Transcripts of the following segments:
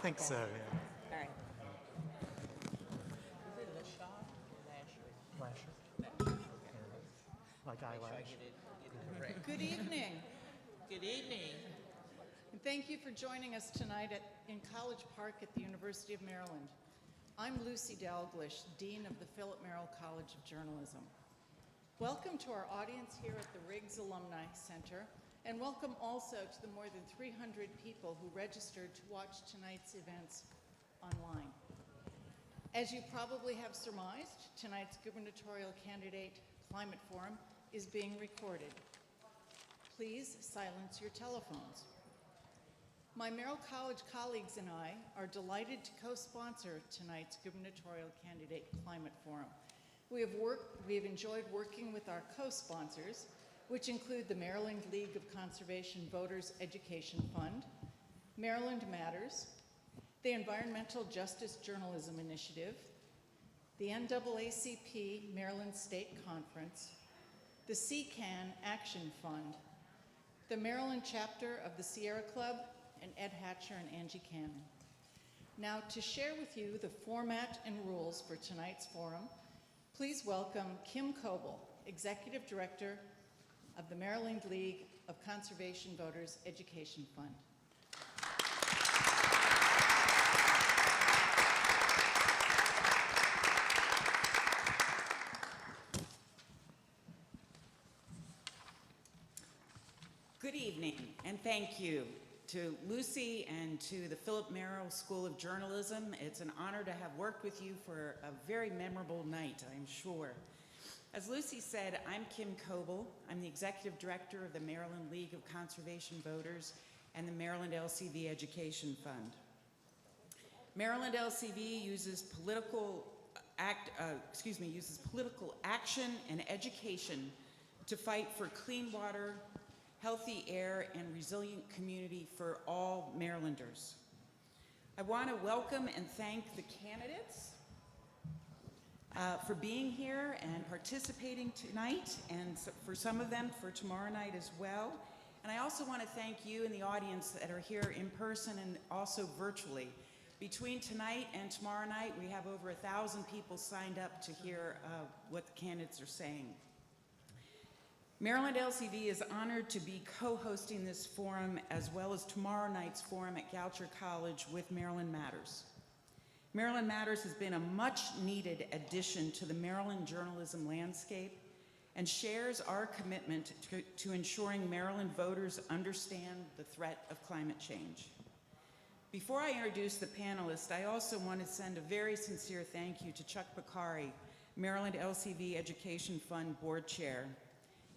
think so, yeah. All right. Is it Lashar or Lasher? Lasher. Like eyelash. Get it correct. Good evening, Good evening. and thank you for joining us tonight in College Park at the University of Maryland. I'm Lucy Dalglish, Dean of the Philip Merrill College of Journalism. Welcome to our audience here at the Riggs Alumni Center, and welcome also to the more than 300 people who registered to watch tonight's events online. As you probably have surmised, tonight's gubernatorial candidate climate forum is being recorded. Please silence your telephones. My Merrill College colleagues and I are delighted to co-sponsor tonight's gubernatorial candidate climate forum. We have enjoyed working with our co-sponsors, which include the Maryland League of Conservation Voters Education Fund, Maryland Matters, the Environmental Justice Journalism Initiative, the NAACP Maryland State Conference, the CCAN Action Fund, the Maryland chapter of the Sierra Club, and Ed Hatcher and Angie Cannon. Now, to share with you the format and rules for tonight's forum, please welcome Kim Koble, Executive Director of the Maryland League of Conservation Voters Education Fund. Good evening, and thank you to Lucy and to the Philip Merrill School of Journalism. It's an honor to have worked with you for a very memorable night, I'm sure. As Lucy said, I'm Kim Koble. I'm the Executive Director of the Maryland League of Conservation Voters and the Maryland LCV Education Fund. Maryland LCV uses political action and education to fight for clean water, healthy air, and resilient community for all Marylanders. I want to welcome and thank the candidates for being here and participating tonight, and for some of them for tomorrow night as well. And I also want to thank you in the audience that are here in person and also virtually. Between tonight and tomorrow night, we have over 1,000 people signed up to hear what the candidates are saying. Maryland LCV is honored to be co-hosting this forum as well as tomorrow night's forum at Gansler College with Maryland Matters. Maryland Matters has been a much-needed addition to the Maryland journalism landscape and shares our commitment to ensuring Maryland voters understand the threat of climate change. Before I introduce the panelists, I also want to send a very sincere thank you to Chuck Bakari, Maryland LCV Education Fund Board Chair,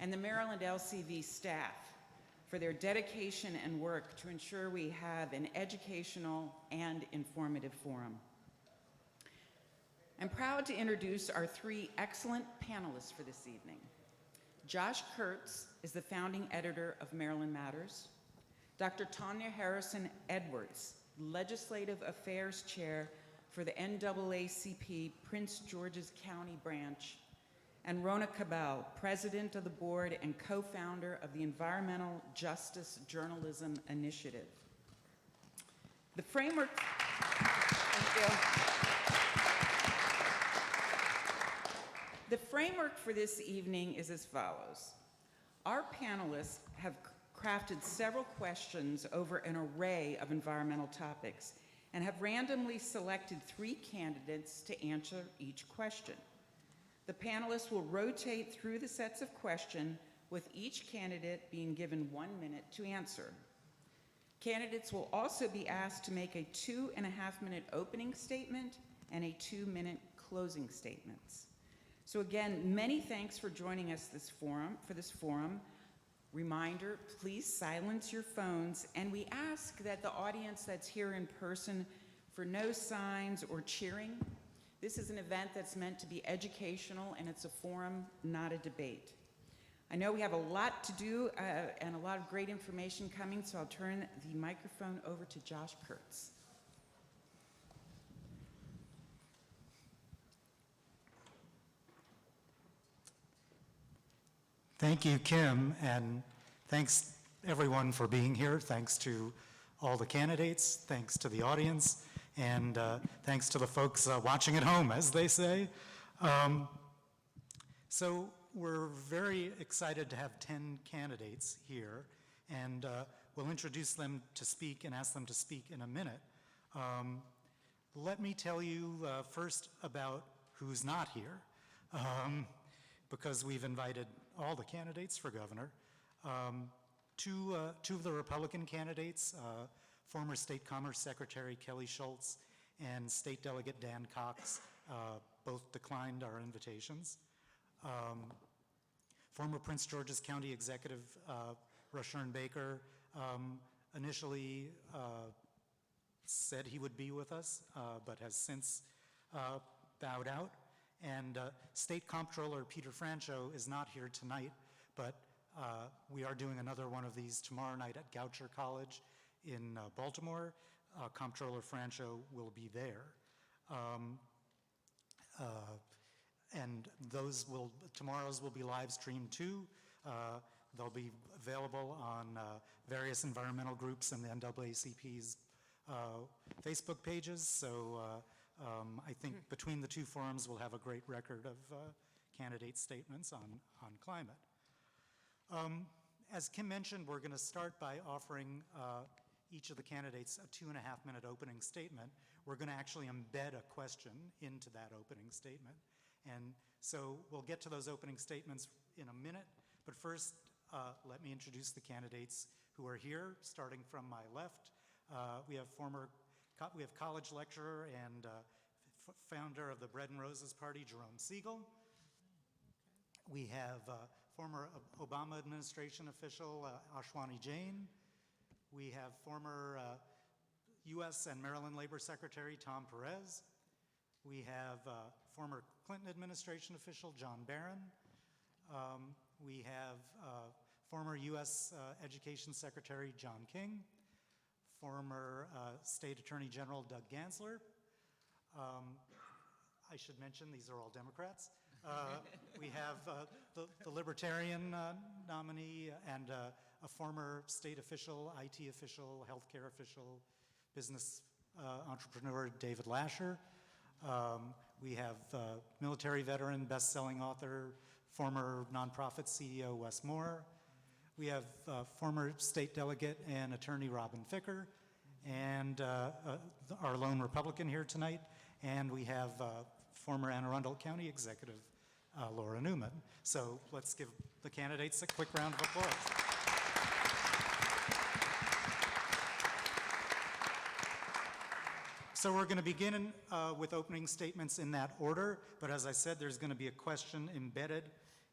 and the Maryland LCV staff for their dedication and work to ensure we have an educational and informative forum. I'm proud to introduce our three excellent panelists for this evening. Josh Kurtz is the founding editor of Maryland Matters. Dr. Tonya Harrison Edwards, Legislative Affairs Chair for the NAACP Prince George's County Branch, and Rona Kobell, President of the Board and co-founder of the Environmental Justice Journalism Initiative. The framework, thank you. The framework for this evening is as follows. Our panelists have crafted several questions over an array of environmental topics and have randomly selected 3 candidates to answer each question. The panelists will rotate through the sets of questions, with each candidate being given 1 minute to answer. Candidates will also be asked to make a 2.5-minute opening statement and a 2-minute closing statements. So again, many thanks for joining us for this forum. Reminder, please silence your phones, and we ask that the audience that's here in person for no signs or cheering. This is an event that's meant to be educational, and it's a forum, not a debate. I know we have a lot to do and a lot of great information coming, so I'll turn the microphone over to Josh Kurtz. Thank you, Kim, and thanks everyone for being here. Thanks to all the candidates, thanks to the audience, and thanks to the folks watching at home, as they say. So we're very excited to have 10 candidates here, and we'll introduce them to speak and ask them to speak in a minute. Let me tell you first about who's not here, because we've invited all the candidates for governor. Two of the Republican candidates, former State Commerce Secretary Kelly Schultz and State Delegate Dan Cox, both declined our invitations. Former Prince George's County Executive Rashern Baker initially said he would be with us, but has since bowed out. And State Comptroller Peter Francho is not here tonight, but we are doing another one of these tomorrow night at Goucher College in Baltimore. Comptroller Francho will be there. And tomorrow's will be live streamed too. They'll be available on various environmental groups and the NAACP's Facebook pages. So I think between the two forums, we'll have a great record of candidate statements on climate. As Kim mentioned, we're going to start by offering each of the candidates a 2.5-minute opening statement. We're going to actually embed a question into that opening statement. And so we'll get to those opening statements in a minute, but first let me introduce the candidates who are here, starting from my left. We have college lecturer and founder of the Bread and Roses Party, Jerome Segal. We have former Obama administration official, Ashwani Jain. We have former U.S. and Maryland Labor Secretary, Tom Perez. We have former Clinton administration official, John Barron. We have former U.S. Education Secretary, John King. Former State Attorney General, Doug Gansler. I should mention, these are all Democrats. We have the Libertarian nominee and a former state official, IT official, healthcare official, business entrepreneur, David Lasher. We have military veteran, best-selling author, former nonprofit CEO, Wes Moore. We have former state delegate and attorney, Robin Ficker, and our lone Republican here tonight. And we have former Anne Arundel County executive, Laura Newman. So let's give the candidates a quick round of applause. So we're going to begin with opening statements in that order, but as I said, there's going to be a question embedded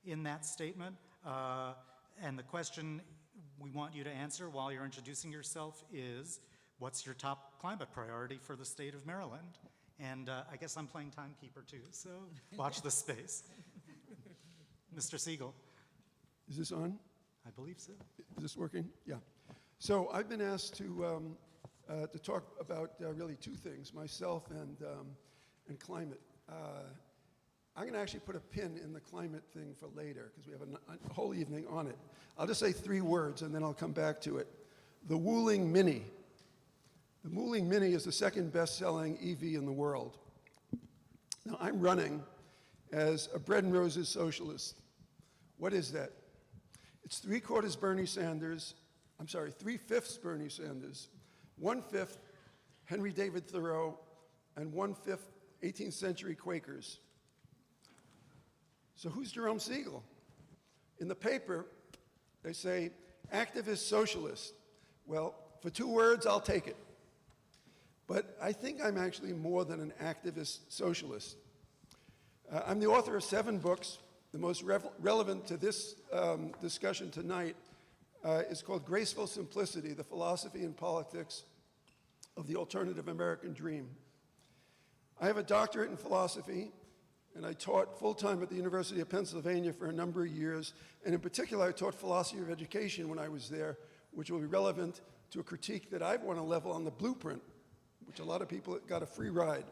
in that statement. And the question we want you to answer while you're introducing yourself is, what's your top climate priority for the state of Maryland? And I guess I'm playing timekeeper too, so watch the space. Mr. Segal. Is this on? I believe so. Is this working? Yeah. So I've been asked to talk about really two things, myself and climate. I'm going to actually put a pin in the climate thing for later because we have a whole evening on it. I'll just say 3 words and then I'll come back to it. The Wuling Mini. The Wuling Mini is the second best-selling EV in the world. Now, I'm running as a Bread and Roses socialist. What is that? It's 3/4 Bernie Sanders, 3/5 Bernie Sanders, 1/5 Henry David Thoreau, and 1/5 18th century Quakers. So who's Jerome Segal? In the paper, they say, activist socialist. Well, for 2 words, I'll take it. But I think I'm actually more than an activist socialist. I'm the author of 7 books. The most relevant to this discussion tonight is called Graceful Simplicity, The Philosophy and Politics of the Alternative American Dream. I have a doctorate in philosophy, and I taught full-time at the University of Pennsylvania for a number of years, and in particular, I taught philosophy of education when I was there, which will be relevant to a critique that I want to level on the blueprint, which a lot of people got a free ride.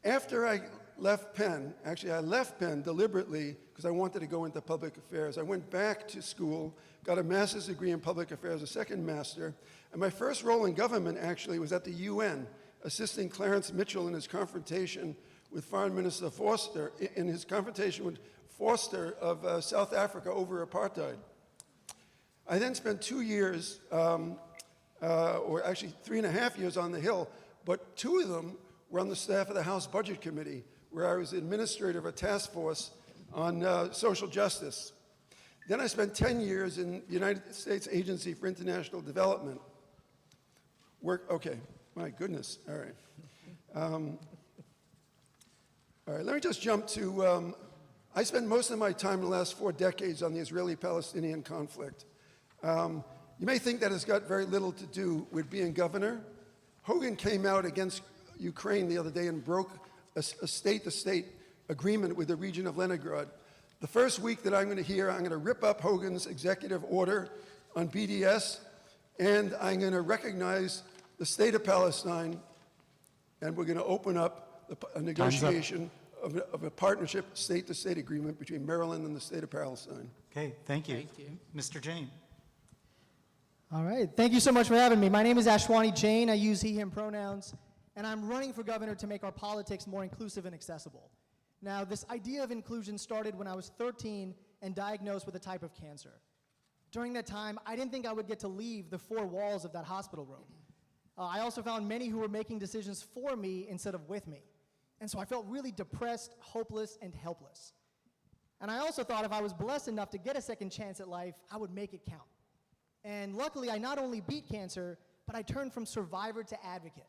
After I left Penn. Actually, I left Penn deliberately because I wanted to go into public affairs. I went back to school, got a master's degree in public affairs, a second master, and my first role in government actually was at the UN, assisting Clarence Mitchell in his confrontation with Foreign Minister Forster, in his confrontation with Forster of South Africa over apartheid. I then spent 2 years, or actually 3.5 years on the Hill, but 2 of them were on the staff of the House Budget Committee, where I was administrator of a task force on social justice. Then I spent 10 years in the United States Agency for International Development. Okay, my goodness, all right. All right, let me just jump to, I spent most of my time in the last 4 decades on the Israeli-Palestinian conflict. You may think that it's got very little to do with being governor. Hogan came out against Ukraine the other day and broke a state-to-state agreement with the region of Leningrad. The first week that I'm going to hear, I'm going to rip up Hogan's executive order on BDS, and I'm going to recognize the state of Palestine, and we're going to open up a negotiation of a partnership state-to-state agreement between Maryland and the state of Palestine. Okay, thank you. Thank you. Mr. Jain. All right, thank you so much for having me. My name is Ashwani Jain. I use he, him pronouns, and I'm running for governor to make our politics more inclusive and accessible. Now, this idea of inclusion started when I was 13 and diagnosed with a type of cancer. During that time, I didn't think I would get to leave the 4 walls of that hospital room. I also found many who were making decisions for me instead of with me. And so I felt really depressed, hopeless, and helpless. And I also thought if I was blessed enough to get a second chance at life, I would make it count. And luckily, I not only beat cancer, but I turned from survivor to advocate.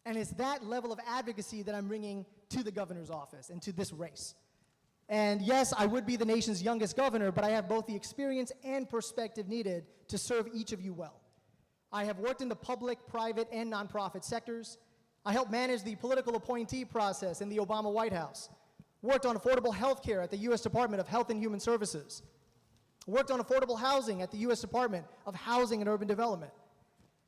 And it's that level of advocacy that I'm bringing to the governor's office and to this race. And yes, I would be the nation's youngest governor, but I have both the experience and perspective needed to serve each of you well. I have worked in the public, private, and nonprofit sectors. I helped manage the political appointee process in the Obama White House, worked on affordable health care at the U.S. Department of Health and Human Services, worked on affordable housing at the U.S. Department of Housing and Urban Development,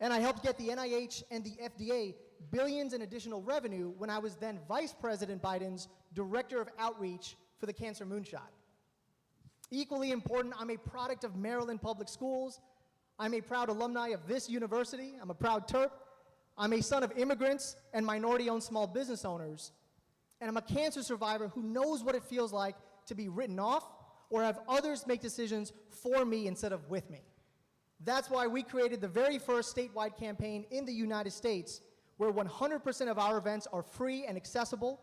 and I helped get the NIH and the FDA billions in additional revenue when I was then Vice President Biden's Director of Outreach for the Cancer Moonshot. Equally important, I'm a product of Maryland Public Schools. I'm a proud alumni of this university. I'm a proud Terp. I'm a son of immigrants and minority-owned small business owners. And I'm a cancer survivor who knows what it feels like to be written off or have others make decisions for me instead of with me. That's why we created the very first statewide campaign in the United States where 100% of our events are free and accessible,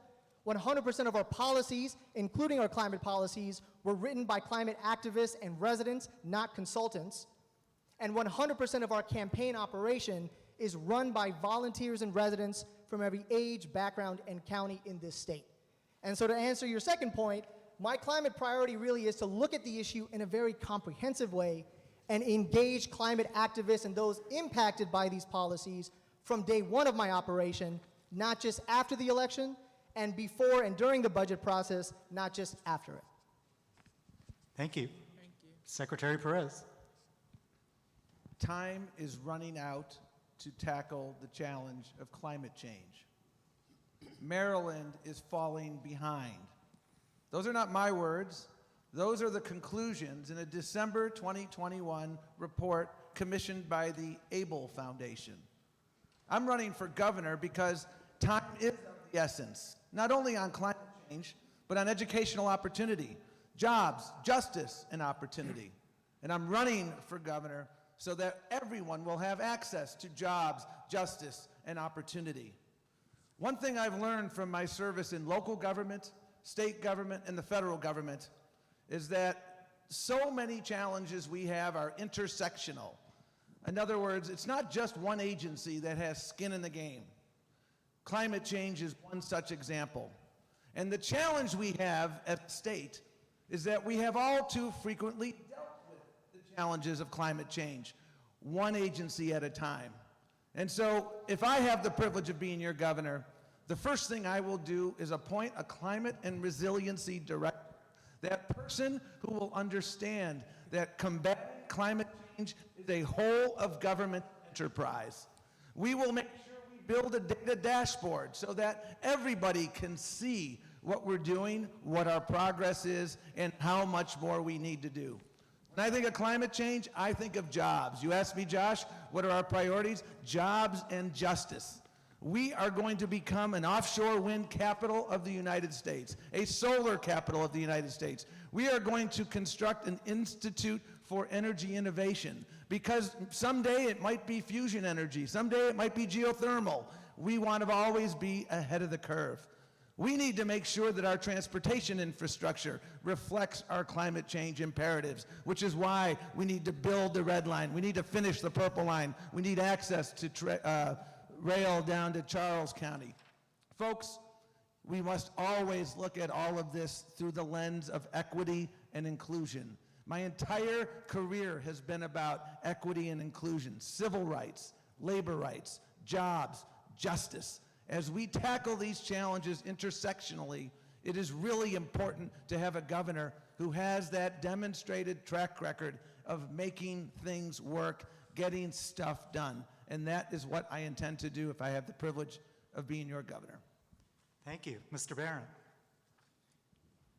100% of our policies, including our climate policies, were written by climate activists and residents, not consultants, and 100% of our campaign operation is run by volunteers and residents from every age, background, and county in this state. And so to answer your second point, my climate priority really is to look at the issue in a very comprehensive way and engage climate activists and those impacted by these policies from day one of my operation, not just after the election, and before and during the budget process, not just after it. Thank you. Secretary Perez. Time is running out to tackle the challenge of climate change. Maryland is falling behind. Those are not my words. Those are the conclusions in a December 2021 report commissioned by the Able Foundation. I'm running for governor because time is of the essence, not only on climate change, but on educational opportunity, jobs, justice, and opportunity. And I'm running for governor so that everyone will have access to jobs, justice, and opportunity. One thing I've learned from my service in local government, state government, and the federal government is that so many challenges we have are intersectional. In other words, it's not just one agency that has skin in the game. Climate change is one such example. And the challenge we have at the state is that we have all too frequently dealt with the challenges of climate change, one agency at a time. And so if I have the privilege of being your governor, the first thing I will do is appoint a climate and resiliency director. That person who will understand that combating climate change is a whole of government enterprise. We will make sure we build a data dashboard so that everybody can see what we're doing, what our progress is, and how much more we need to do. When I think of climate change, I think of jobs. You ask me, Josh, what are our priorities? Jobs and justice. We are going to become an offshore wind capital of the United States, a solar capital of the United States. We are going to construct an institute for energy innovation, because someday it might be fusion energy, someday it might be geothermal. We want to always be ahead of the curve. We need to make sure that our transportation infrastructure reflects our climate change imperatives, which is why we need to build the red line. We need to finish the purple line. We need access to rail down to Charles County. Folks, we must always look at all of this through the lens of equity and inclusion. My entire career has been about equity and inclusion, civil rights, labor rights, jobs, justice. As we tackle these challenges intersectionally, it is really important to have a governor who has that demonstrated track record of making things work, getting stuff done. And that is what I intend to do if I have the privilege of being your governor. Thank you. Mr. Barron.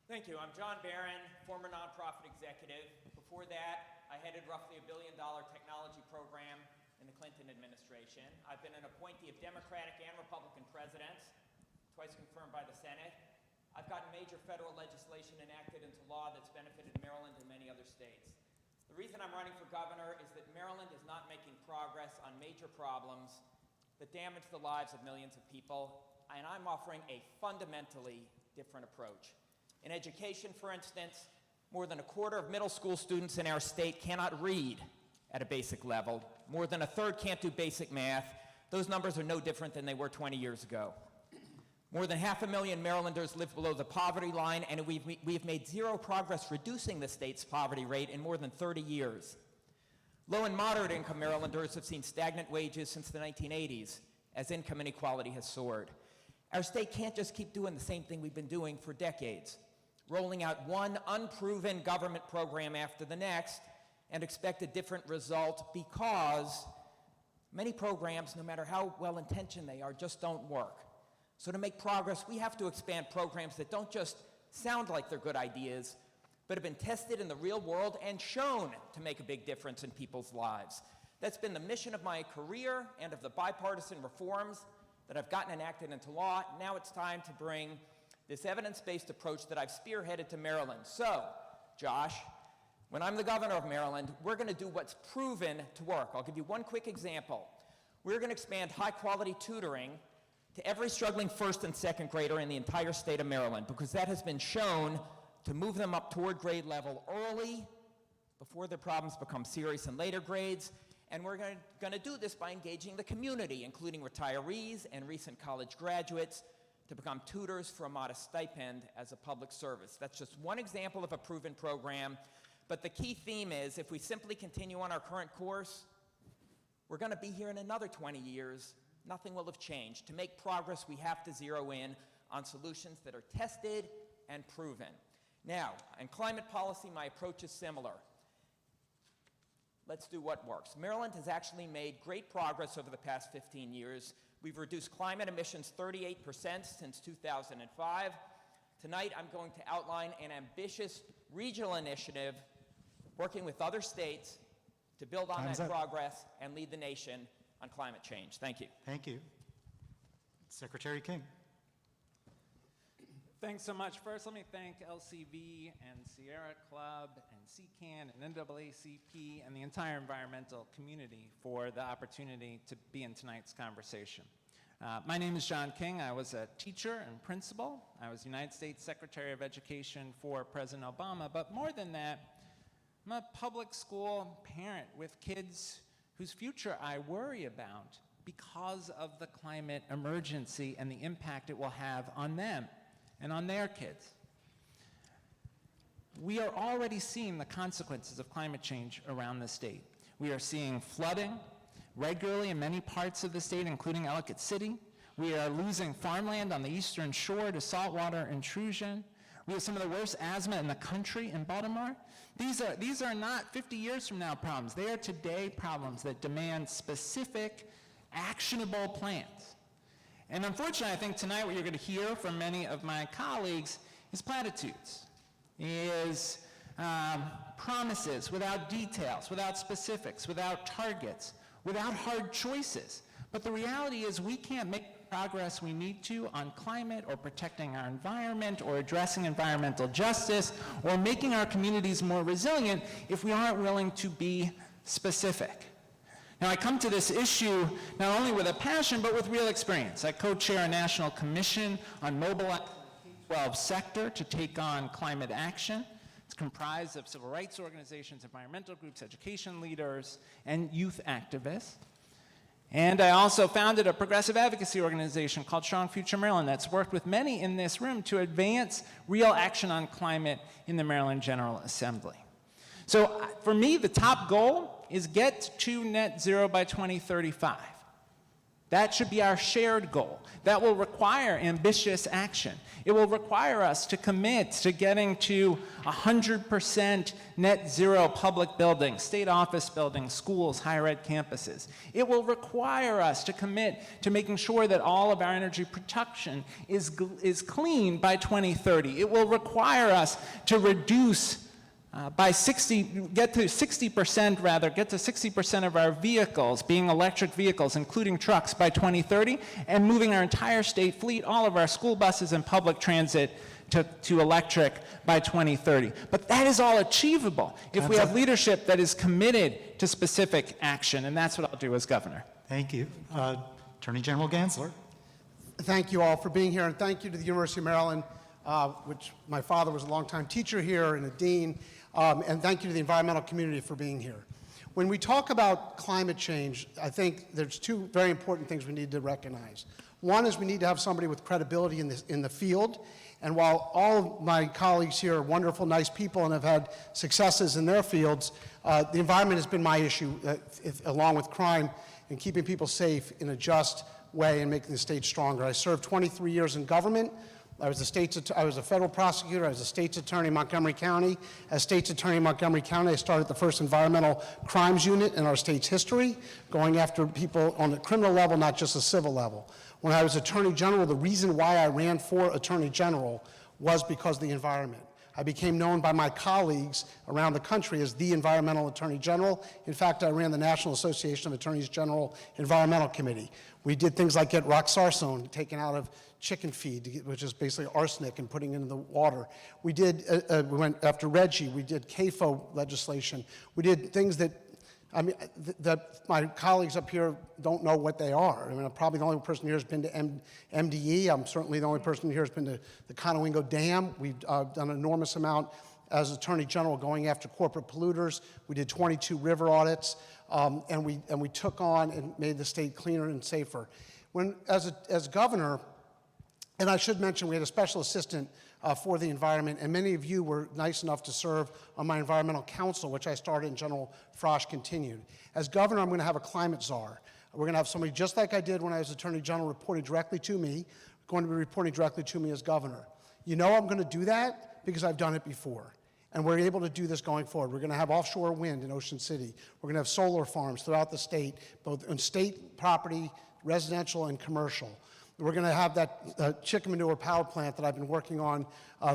Thank you. I'm John Barron, former nonprofit executive. Before that, I headed roughly $1 billion technology program in the Clinton administration. I've been an appointee of Democratic and Republican presidents, twice confirmed by the Senate. I've gotten major federal legislation enacted into law that's benefited Maryland and many other states. The reason I'm running for governor is that Maryland is not making progress on major problems that damage the lives of millions of people, and I'm offering a fundamentally different approach. In education, for instance, more than a quarter of middle school students in our state cannot read at a basic level. More than a third can't do basic math. Those numbers are no different than they were 20 years ago. More than 500,000 Marylanders live below the poverty line, and we've made zero progress reducing the state's poverty rate in more than 30 years. Low and moderate income Marylanders have seen stagnant wages since the 1980s, as income inequality has soared. Our state can't just keep doing the same thing we've been doing for decades, rolling out one unproven government program after the next and expect a different result, because many programs, no matter how well-intentioned they are, just don't work. So to make progress, we have to expand programs that don't just sound like they're good ideas, but have been tested in the real world and shown to make a big difference in people's lives. That's been the mission of my career and of the bipartisan reforms that I've gotten enacted into law. Now it's time to bring this evidence-based approach that I've spearheaded to Maryland. So, Josh, when I'm the governor of Maryland, we're going to do what's proven to work. I'll give you one quick example. We're going to expand high-quality tutoring to every struggling first and second grader in the entire state of Maryland, because that has been shown to move them up toward grade level early, before their problems become serious in later grades. And we're going to do this by engaging the community, including retirees and recent college graduates, to become tutors for a modest stipend as a public service. That's just one example of a proven program. But the key theme is, if we simply continue on our current course, we're going to be here in another 20 years. Nothing will have changed. To make progress, we have to zero in on solutions that are tested and proven. Now, in climate policy, my approach is similar. Let's do what works. Maryland has actually made great progress over the past 15 years. We've reduced climate emissions 38% since 2005. Tonight, I'm going to outline an ambitious regional initiative working with other states to build on Time's that up. progress and lead the nation on climate change. Thank you. Thank you. Secretary King. Thanks so much. First, let me thank LCV and Sierra Club and CCAN and NAACP and the entire environmental community for the opportunity to be in tonight's conversation. My name is John King. I was a teacher and principal. I was United States Secretary of Education for President Obama. But more than that, I'm a public school parent with kids whose future I worry about because of the climate emergency and the impact it will have on them and on their kids. We are already seeing the consequences of climate change around the state. We are seeing flooding regularly in many parts of the state, including Ellicott City. We are losing farmland on the eastern shore to saltwater intrusion. We have some of the worst asthma in the country in Baltimore. These are not 50 years from now problems. They are today problems that demand specific, actionable plans. And unfortunately, I think tonight what you're going to hear from many of my colleagues is platitudes, is promises without details, without specifics, without targets, without hard choices. But the reality is we can't make the progress we need to on climate or protecting our environment or addressing environmental justice or making our communities more resilient if we aren't willing to be specific. Now, I come to this issue not only with a passion, but with real experience. I co-chair a national commission on mobilizing the K-12 sector to take on climate action. It's comprised of civil rights organizations, environmental groups, education leaders, and youth activists. And I also founded a progressive advocacy organization called Strong Future Maryland that's worked with many in this room to advance real action on climate in the Maryland General Assembly. So for me, the top goal is get to net zero by 2035. That should be our shared goal. That will require ambitious action. It will require us to commit to getting to 100% net zero public buildings, state office buildings, schools, higher ed campuses. It will require us to commit to making sure that all of our energy production is clean by 2030. It will require us to reduce get to 60% of our vehicles being electric vehicles, including trucks, by 2030, and moving our entire state fleet, all of our school buses and public transit to electric by 2030. But that is all achievable if we have leadership that is committed to specific action, and that's what I'll do as governor. Thank you. Attorney General Gansler. Thank you all for being here, and thank you to the University of Maryland, which my father was a longtime teacher here and a dean, and thank you to the environmental community for being here. When we talk about climate change, I think there's two very important things we need to recognize. One is we need to have somebody with credibility in the field, and while all of my colleagues here are wonderful, nice people and have had successes in their fields, the environment has been my issue, along with crime, and keeping people safe in a just way and making the state stronger. I served 23 years in government. I was a federal prosecutor. I was a state's attorney in Montgomery County. As state's attorney in Montgomery County, I started the first environmental crimes unit in our state's history, going after people on the criminal level, not just the civil level. When I was attorney general, the reason why I ran for attorney general was because of the environment. I became known by my colleagues around the country as the environmental attorney general. In fact, I ran the National Association of Attorneys General Environmental Committee. We did things like get roxarsone taken out of chicken feed, which is basically arsenic, and putting it in the water. We went after Reggie. We did CAFO legislation. We did things that, that my colleagues up here don't know what they are. I'm probably the only person here who's been to MDE. I'm certainly the only person here who's been to the Conowingo Dam. We've done an enormous amount as Attorney General going after corporate polluters. We did 22 river audits, and we took on and made the state cleaner and safer. As governor, and I should mention we had a special assistant for the environment, and many of you were nice enough to serve on my environmental council, which I started and General Frosch continued. As governor, I'm going to have a climate czar. We're going to have somebody just like I did when I was attorney general reporting directly to me, going to be reporting directly to me as governor. You know I'm going to do that because I've done it before. And we're able to do this going forward. We're going to have offshore wind in Ocean City. We're going to have solar farms throughout the state, both on state property, residential, and commercial. We're going to have that chicken manure power plant that I've been working on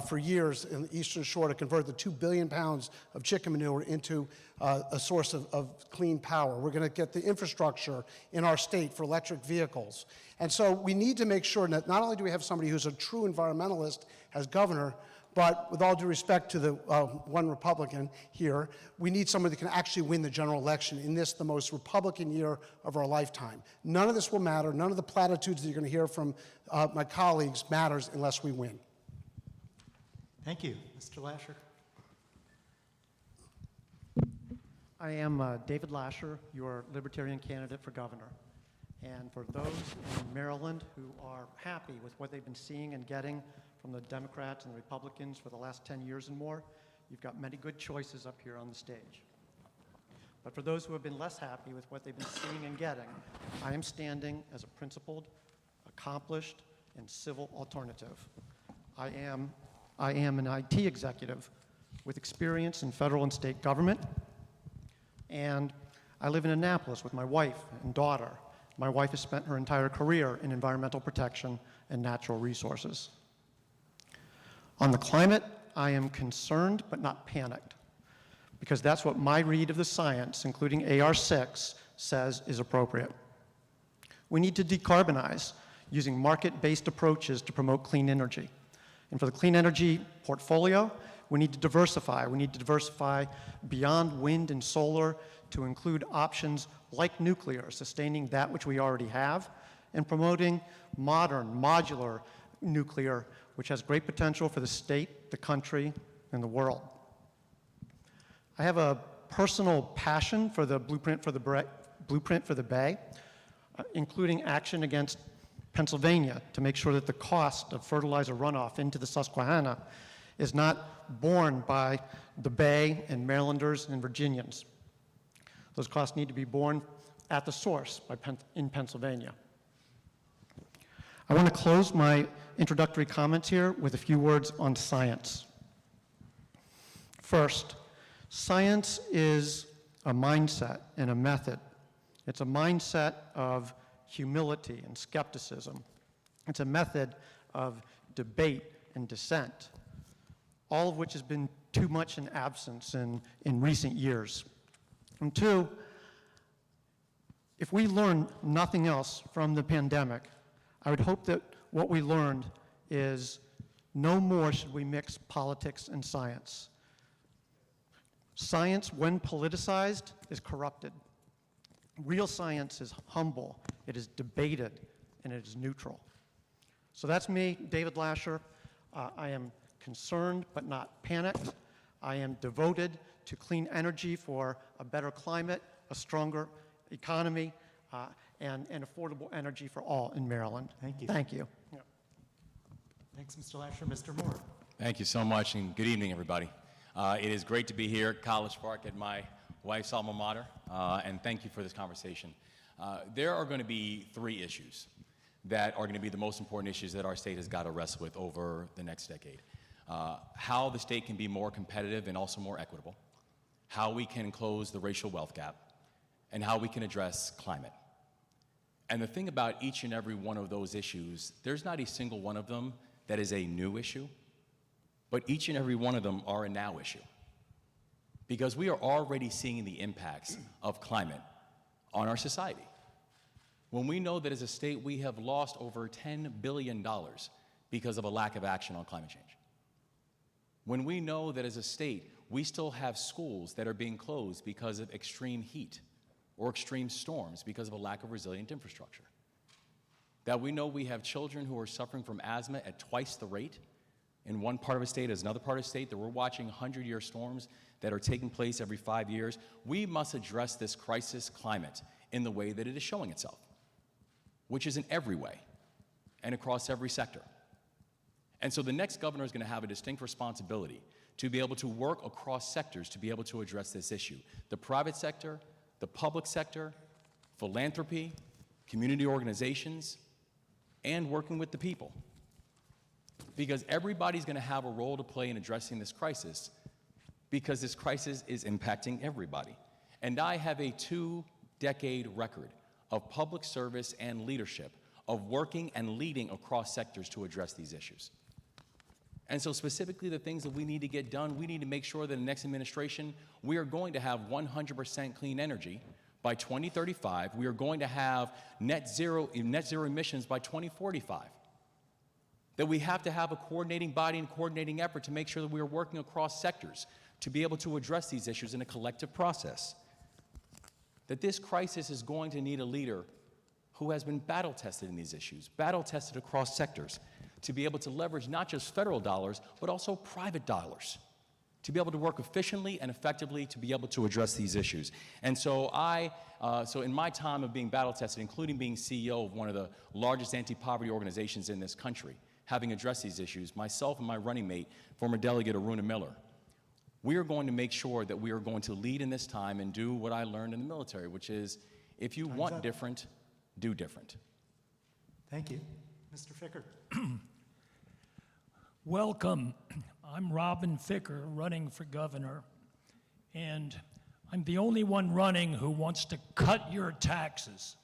for years in the Eastern Shore to convert the 2 billion pounds of chicken manure into a source of clean power. We're going to get the infrastructure in our state for electric vehicles. And so we need to make sure that not only do we have somebody who's a true environmentalist as governor, but with all due respect to the one Republican here, we need somebody that can actually win the general election in this, the most Republican year of our lifetime. None of this will matter. None of the platitudes that you're going to hear from my colleagues matters unless we win. Thank you. Mr. Lasher. I am David Lasher, your Libertarian candidate for governor. And for those in Maryland who are happy with what they've been seeing and getting from the Democrats and the Republicans for the last 10 years and more, you've got many good choices up here on the stage. But for those who have been less happy with what they've been seeing and getting, I am standing as a principled, accomplished, and civil alternative. I am an IT executive with experience in federal and state government, and I live in Annapolis with my wife and daughter, My wife has spent her entire career in environmental protection and natural resources. On the climate, I am concerned but not panicked, because that's what my read of the science, including AR6, says is appropriate. We need to decarbonize using market-based approaches to promote clean energy. And for the clean energy portfolio, we need to diversify. We need to diversify beyond wind and solar to include options like nuclear, sustaining that which we already have, and promoting modern, modular nuclear, which has great potential for the state, the country, and the world. I have a personal passion for the blueprint for the Bay, including action against Pennsylvania to make sure that the cost of fertilizer runoff into the Susquehanna is not borne by the Bay and Marylanders and Virginians. Those costs need to be borne at the source in Pennsylvania. I want to close my introductory comments here with a few words on science. First, science is a mindset and a method. It's a mindset of humility and skepticism. It's a method of debate and dissent, all of which has been too much in absence in recent years. And two, if we learn nothing else from the pandemic, I would hope that what we learned is no more should we mix politics and science. Science, when politicized, is corrupted. Real science is humble, it is debated, and it is neutral. So that's me, David Lasher. I am concerned but not panicked. I am devoted to clean energy for a better climate, a stronger economy, and affordable energy for all in Maryland. Thank you. Thank you. Yeah. Thanks, Mr. Lasher. Mr. Moore. Thank you so much, and good evening, everybody. It is great to be here at College Park at my wife's alma mater, and thank you for this conversation. There are going to be three issues that are going to be the most important issues that our state has got to wrestle with over the next decade. How the state can be more competitive and also more equitable, how we can close the racial wealth gap, and how we can address climate. And the thing about each and every one of those issues, there's not a single one of them that is a new issue, but each and every one of them are a now issue. Because we are already seeing the impacts of climate on our society. When we know that as a state we have lost over $10 billion because of a lack of action on climate change. When we know that as a state we still have schools that are being closed because of extreme heat or extreme storms because of a lack of resilient infrastructure. That we know we have children who are suffering from asthma at twice the rate in one part of a state as another part of a state, that we're watching 100-year storms that are taking place every 5 years. We must address this crisis climate in the way that it is showing itself, which is in every way and across every sector. And so the next governor is going to have a distinct responsibility to be able to work across sectors to be able to address this issue. The private sector, the public sector, philanthropy, community organizations, and working with the people. Because everybody's going to have a role to play in addressing this crisis, because this crisis is impacting everybody. And I have a 2-decade record of public service and leadership, of working and leading across sectors to address these issues. And so specifically the things that we need to get done, we need to make sure that in the next administration, we are going to have 100% clean energy by 2035. We are going to have net zero emissions by 2045. That we have to have a coordinating body and coordinating effort to make sure that we are working across sectors to be able to address these issues in a collective process. That this crisis is going to need a leader who has been battle-tested in these issues, battle-tested across sectors, to be able to leverage not just federal dollars, but also private dollars, to be able to work efficiently and effectively to be able to address these issues. And so so in my time of being battle-tested, including being CEO of one of the largest anti-poverty organizations in this country, having addressed these issues, myself and my running mate, former delegate Rona Miller, we are going to make sure that we are going to lead in this time and do what I learned in the military, which is, if you want different, do different. Thank you. Mr. Ficker. Welcome. I'm Robin Ficker, running for governor, and I'm the only one running who wants to cut your taxes.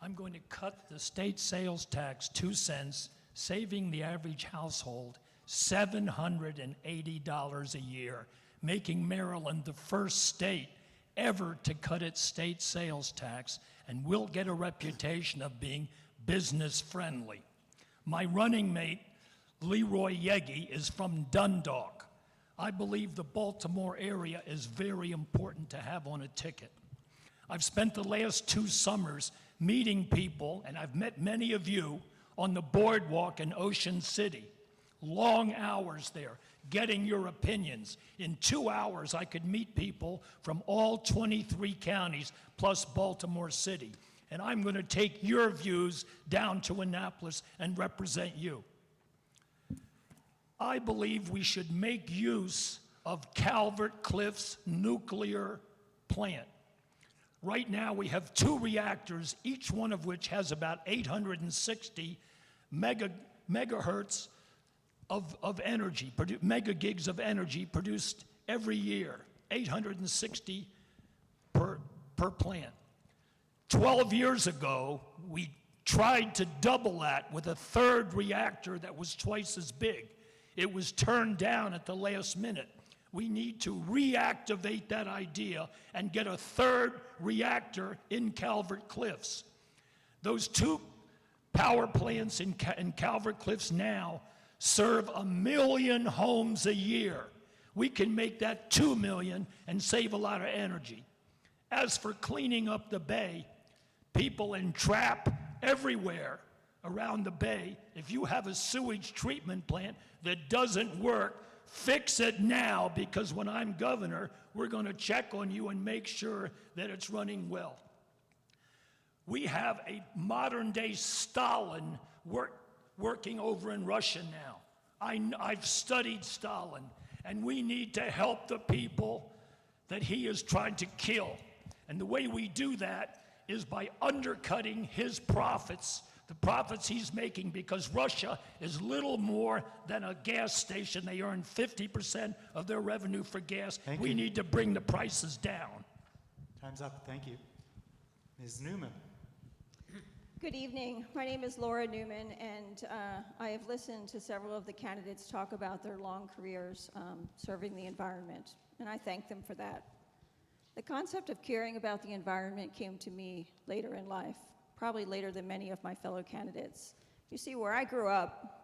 I'm going to cut the state sales tax 2 cents, saving the average household $780 a year, making Maryland the first state ever to cut its state sales tax, and will get a reputation of being business friendly. My running mate, Leroy Yegi, is from Dundalk. I believe the Baltimore area is very important to have on a ticket. I've spent the last 2 summers meeting people, and I've met many of you on the boardwalk in Ocean City. Long hours there, getting your opinions. In 2 hours, I could meet people from all 23 counties plus Baltimore City. And I'm going to take your views down to Annapolis and represent you. I believe we should make use of Calvert Cliffs nuclear plant. Right now, we have 2 reactors, each one of which has about 860 megahertz of energy, megagigs of energy produced every year, 860 per plant. 12 years ago, we tried to double that with a 3rd reactor that was twice as big. It was turned down at the last minute. We need to reactivate that idea and get a 3rd reactor in Calvert Cliffs. Those 2 power plants in Calvert Cliffs now serve 1 million homes a year. We can make that 2 million and save a lot of energy. As for cleaning up the bay, people entrap everywhere around the bay. If you have a sewage treatment plant that doesn't work, fix it now, because when I'm governor, we're going to check on you and make sure that it's running well. We have a modern-day Stalin working over in Russia now. I've studied Stalin, and we need to help the people that he is trying to kill. And the way we do that is by undercutting his profits, the profits he's making, because Russia is little more than a gas station. They earn 50% of their revenue for gas. We need to bring the prices down. Time's up. Thank you. Ms. Newman. Good evening. My name is Laura Newman, and I have listened to several of the candidates talk about their long careers serving the environment, and I thank them for that. The concept of caring about the environment came to me later in life, probably later than many of my fellow candidates. You see, where I grew up,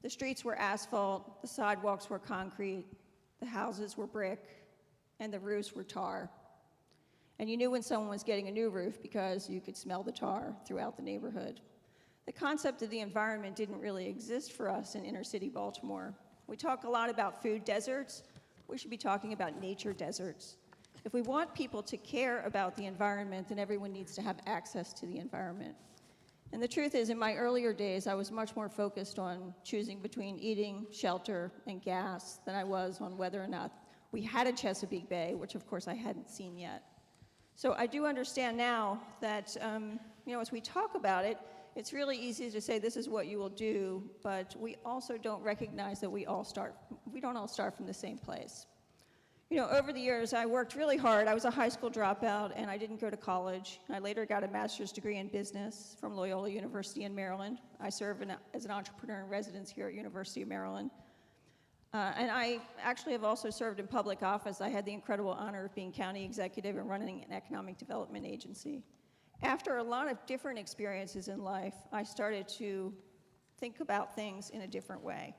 the streets were asphalt, the sidewalks were concrete, the houses were brick, and the roofs were tar. And you knew when someone was getting a new roof because you could smell the tar throughout the neighborhood. The concept of the environment didn't really exist for us in inner city Baltimore. We talk a lot about food deserts. We should be talking about nature deserts. If we want people to care about the environment, then everyone needs to have access to the environment. And the truth is, in my earlier days, I was much more focused on choosing between eating, shelter, and gas than I was on whether or not we had a Chesapeake Bay, which of course I hadn't seen yet. So I do understand now that, as we talk about it, it's really easy to say this is what you will do, but we also don't recognize that we don't all start from the same place. Over the years, I worked really hard. I was a high school dropout, and I didn't go to college. I later got a master's degree in business from Loyola University in Maryland. I serve as an entrepreneur in residence here at University of Maryland. And I actually have also served in public office. I had the incredible honor of being county executive and running an economic development agency. After a lot of different experiences in life, I started to think about things in a different way.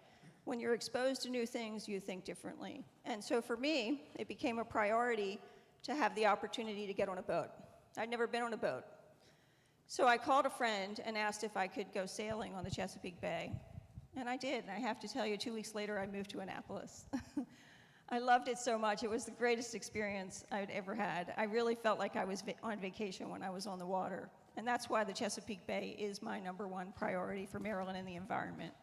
When you're exposed to new things, you think differently. And so for me, it became a priority to have the opportunity to get on a boat. I'd never been on a boat. So I called a friend and asked if I could go sailing on the Chesapeake Bay. And I did, and I have to tell you, 2 weeks later, I moved to Annapolis. I loved it so much. It was the greatest experience I'd ever had. I really felt like I was on vacation when I was on the water. And that's why the Chesapeake Bay is my #1 priority for Maryland and the environment.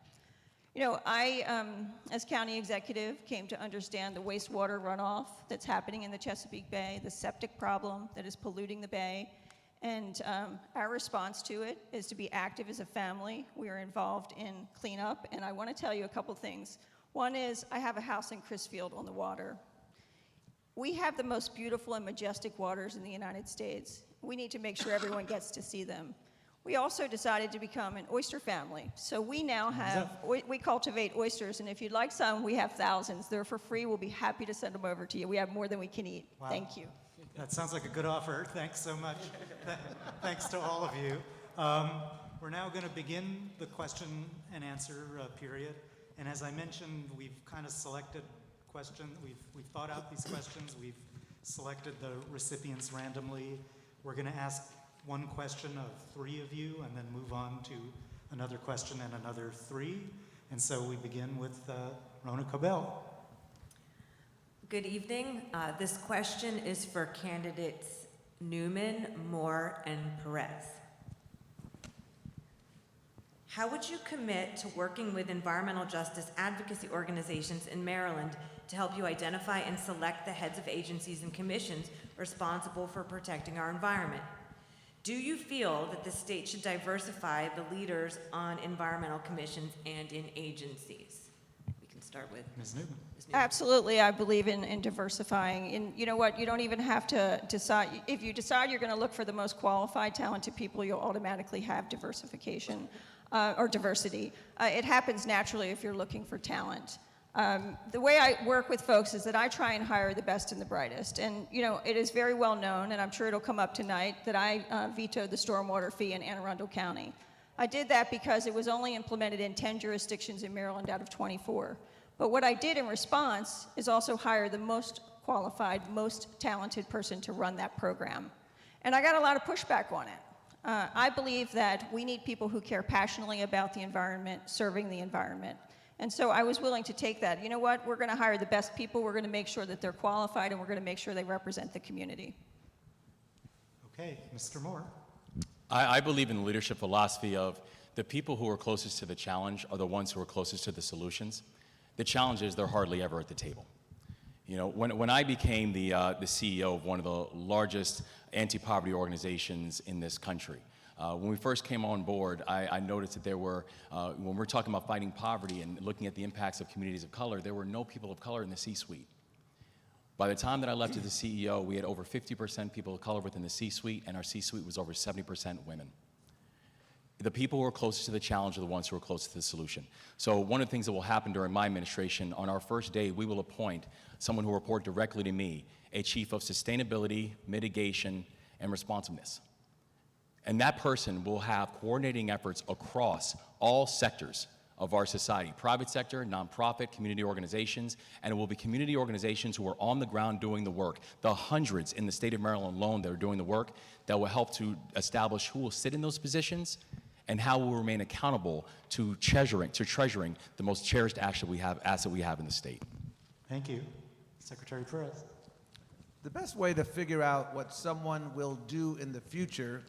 I, as county executive, came to understand the wastewater runoff that's happening in the Chesapeake Bay, the septic problem that is polluting the bay, and our response to it is to be active as a family. We are involved in cleanup, and I want to tell you a couple things. One is I have a house in Crisfield on the water. We have the most beautiful and majestic waters in the United States, We need to make sure everyone gets to see them. We also decided to become an oyster family. So we now have, we cultivate oysters, and if you'd like some, we have thousands. They're for free. We'll be happy to send them over to you. We have more than we can eat. Wow. Thank you. That sounds like a good offer. Thanks so much. Thanks to all of you. We're now going to begin the question and answer period. And as I mentioned, we've kind of selected questions. We've thought out these questions. We've selected the recipients randomly. We're going to ask one question of 3 of you and then move on to another question and another 3. And so we begin with Rona Kobell. Good evening. This question is for candidates Newman, Moore, and Perez. How would you commit to working with environmental justice advocacy organizations in Maryland to help you identify and select the heads of agencies and commissions responsible for protecting our environment? Do you feel that the state should diversify the leaders on environmental commissions and in agencies? We can start with Ms. Newman. Absolutely, I believe in diversifying. And you know what, you don't even have to decide. If you decide you're going to look for the most qualified, talented people, you'll automatically have diversification or diversity. It happens naturally if you're looking for talent. The way I work with folks is that I try and hire the best and the brightest. And you know, it is very well known, and I'm sure it'll come up tonight, that I vetoed the stormwater fee in Anne Arundel County. I did that because it was only implemented in 10 jurisdictions in Maryland out of 24. But what I did in response is also hire the most qualified, most talented person to run that program. And I got a lot of pushback on it. I believe that we need people who care passionately about the environment, serving the environment. And so I was willing to take that. You know what? We're going to hire the best people. We're going to make sure that they're qualified, and we're going to make sure they represent the community. Okay, Mr. Moore. I believe in the leadership philosophy of the people who are closest to the challenge are the ones who are closest to the solutions. The challenge is they're hardly ever at the table. You know, when I became the CEO of one of the largest anti-poverty organizations in this country, when we first came on board, I noticed that there were, when we're talking about fighting poverty and looking at the impacts of communities of color, there were no people of color in the C-suite. By the time that I left as the CEO, we had over 50% people of color within the C-suite, and our C-suite was over 70% women. The people who are closest to the challenge are the ones who are closest to the solution. So one of the things that will happen during my administration, on our first day, we will appoint someone who will report directly to me, a chief of sustainability, mitigation, and responsiveness. And that person will have coordinating efforts across all sectors of our society, private sector, nonprofit, community organizations, and it will be community organizations who are on the ground doing the work, the hundreds in the state of Maryland alone that are doing the work, that will help to establish who will sit in those positions and how we'll remain accountable to treasuring the most cherished asset we have in the state. Thank you. Secretary Perez. The best way to figure out what someone will do in the future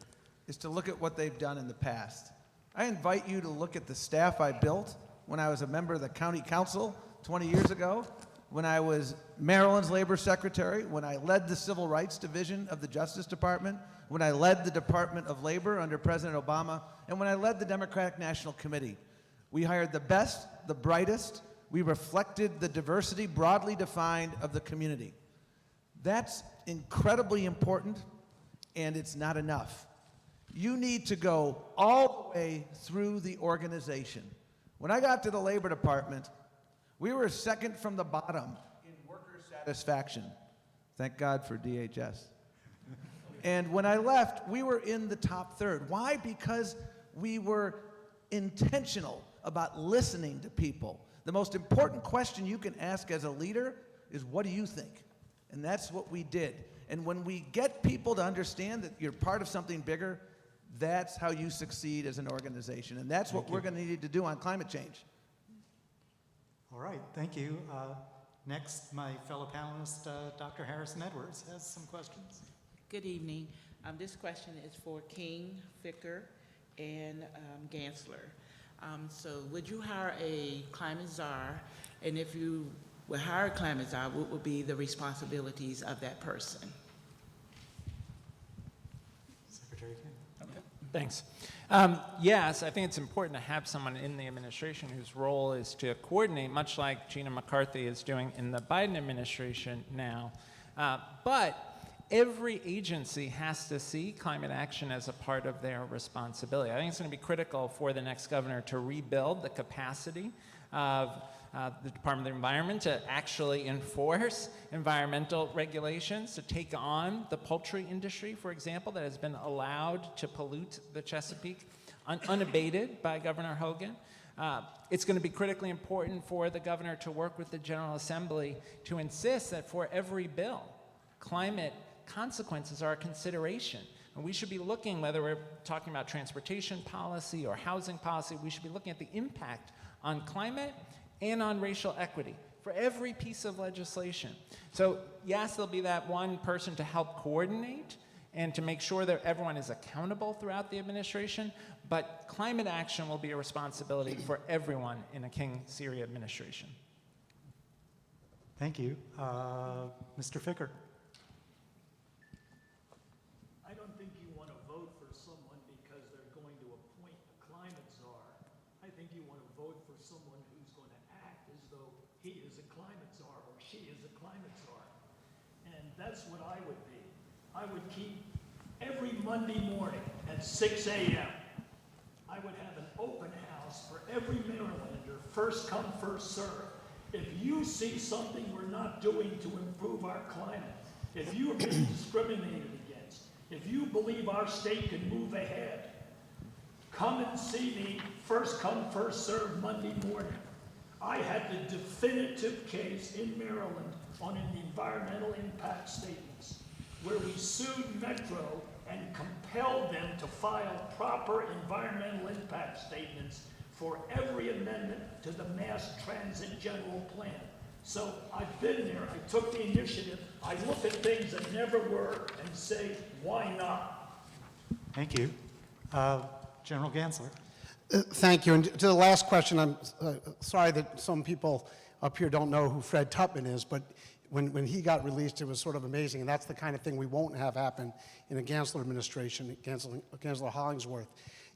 is to look at what they've done in the past. I invite you to look at the staff I built when I was a member of the county council 20 years ago, when I was Maryland's labor secretary, when I led the civil rights division of the Justice Department, when I led the Department of Labor under President Obama, and when I led the Democratic National Committee. We hired the best, the brightest. We reflected the diversity broadly defined of the community. That's incredibly important, and it's not enough. You need to go all the way through the organization. When I got to the Labor Department, we were second from the bottom in worker satisfaction. Thank God for DHS. And when I left, we were in the top third. Why? Because we were intentional about listening to people. The most important question you can ask as a leader is, what do you think? And that's what we did. And when we get people to understand that you're part of something bigger, that's how you succeed as an organization. And that's what we're going to need to do on climate change. All right, thank you. Next, my fellow panelist, Dr. Harrison Edwards, has some questions. Good evening. This question is for King, Ficker, and Gansler. So would you hire a climate czar? And if you would hire a climate czar, what would be the responsibilities of that person? Secretary King. Okay. Thanks. Yes, I think it's important to have someone in the administration whose role is to coordinate, much like Gina McCarthy is doing in the Biden administration now. But every agency has to see climate action as a part of their responsibility. I think it's going to be critical for the next governor to rebuild the capacity of the Department of the Environment to actually enforce environmental regulations, to take on the poultry industry, for example, that has been allowed to pollute the Chesapeake unabated by Governor Hogan. It's going to be critically important for the governor to work with the General Assembly to insist that for every bill, climate consequences are a consideration. And we should be looking, whether we're talking about transportation policy or housing policy, we should be looking at the impact on climate and on racial equity for every piece of legislation. So yes, there'll be that one person to help coordinate and to make sure that everyone is accountable throughout the administration, but climate action will be a responsibility for everyone in a King Syria administration. Thank you. Mr. Ficker. I don't think you want to vote for someone because they're going to appoint a climate czar. I think you want to vote for someone who's going to act as though he is a climate czar or she is a climate czar. And that's what I would be. I would keep every Monday morning at 6 a.m. I would have an open house for every Marylander, first come, first serve. If you see something we're not doing to improve our climate, if you are being discriminated against, if you believe our state can move ahead, come and see me, first come, first serve, Monday morning. I had the definitive case in Maryland on the environmental impact statements, where we sued Metro and compelled them to file proper environmental impact statements for every amendment to the mass transit general plan. So I've been there, I took the initiative, I look at things that never were and say, why not? Thank you. General Gansler. Thank you. And to the last question, I'm sorry that some people up here don't know who Fred Tupman is, but when he got released, it was sort of amazing, and that's the kind of thing we won't have happen in a Gansler administration, Gansler Hollingsworth.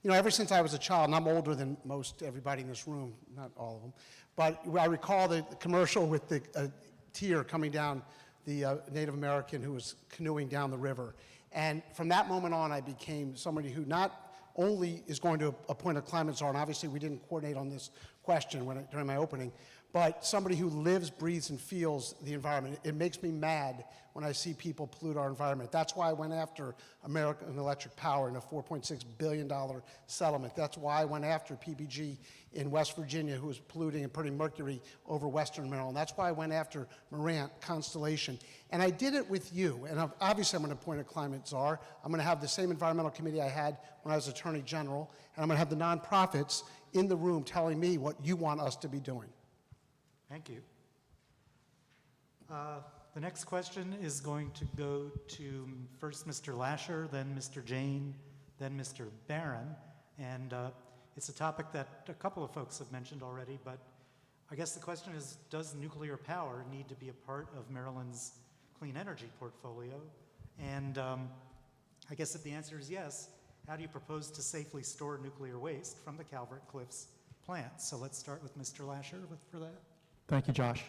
You know, ever since I was a child, and I'm older than most everybody in this room, not all of them, but I recall the commercial with the tear coming down the Native American who was canoeing down the river. And from that moment on, I became somebody who not only is going to appoint a climate czar, and obviously we didn't coordinate on this question during my opening, but somebody who lives, breathes, and feels the environment. It makes me mad when I see people pollute our environment. That's why I went after American Electric Power in a $4.6 billion settlement. That's why I went after PPG in West Virginia, who was polluting and putting mercury over Western Maryland. That's why I went after Morant, Constellation. And I did it with you. And obviously I'm going to appoint a climate czar. I'm going to have the same environmental committee I had when I was Attorney General. And I'm going to have the nonprofits in the room telling me what you want us to be doing. Thank you. The next question is going to go to first Mr. Lasher, then Mr. Jain, then Mr. Barron. And it's a topic that a couple of folks have mentioned already, but I guess the question is, does nuclear power need to be a part of Maryland's clean energy portfolio? And I guess if the answer is yes, how do you propose to safely store nuclear waste from the Calvert Cliffs plant? So let's start with Mr. Lasher for that. Thank you, Josh.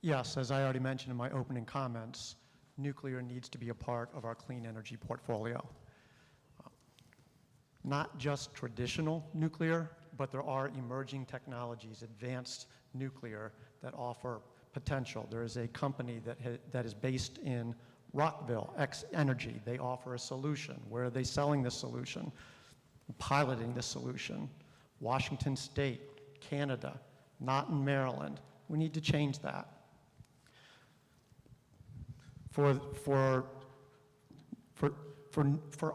Yes, as I already mentioned in my opening comments, nuclear needs to be a part of our clean energy portfolio. Not just traditional nuclear, but there are emerging technologies, advanced nuclear, that offer potential. There is a company that is based in Rockville, X Energy. They offer a solution. Where are they selling this solution? Piloting this solution. Washington State, Canada, not in Maryland. We need to change that. For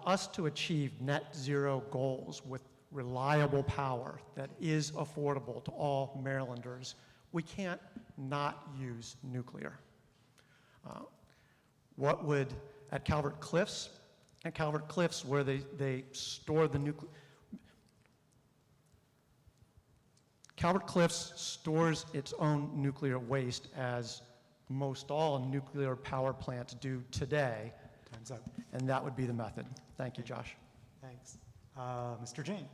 us to achieve net zero goals with reliable power that is affordable to all Marylanders, we can't not use nuclear. What would, at Calvert Cliffs, where they store the nuclear, Calvert Cliffs stores its own nuclear waste, as most all nuclear power plants do today. Time's up. And that would be the method. Thank you, Josh. Thanks. Mr. Jain.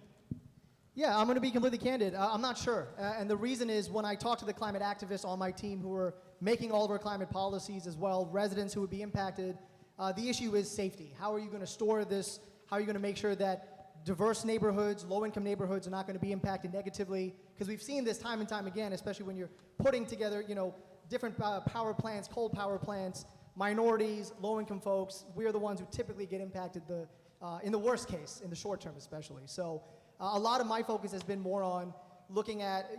Yeah, I'm going to be completely candid. I'm not sure. And the reason is when I talk to the climate activists on my team who are making all of our climate policies as well, residents who would be impacted, The issue is safety. How are you going to store this? How are you going to make sure that diverse neighborhoods, low-income neighborhoods are not going to be impacted negatively? Because we've seen this time and time again, especially when you're putting together, different power plants, coal power plants, minorities, low-income folks. We're the ones who typically get impacted in the worst case, in the short term especially. So a lot of my focus has been more on looking at,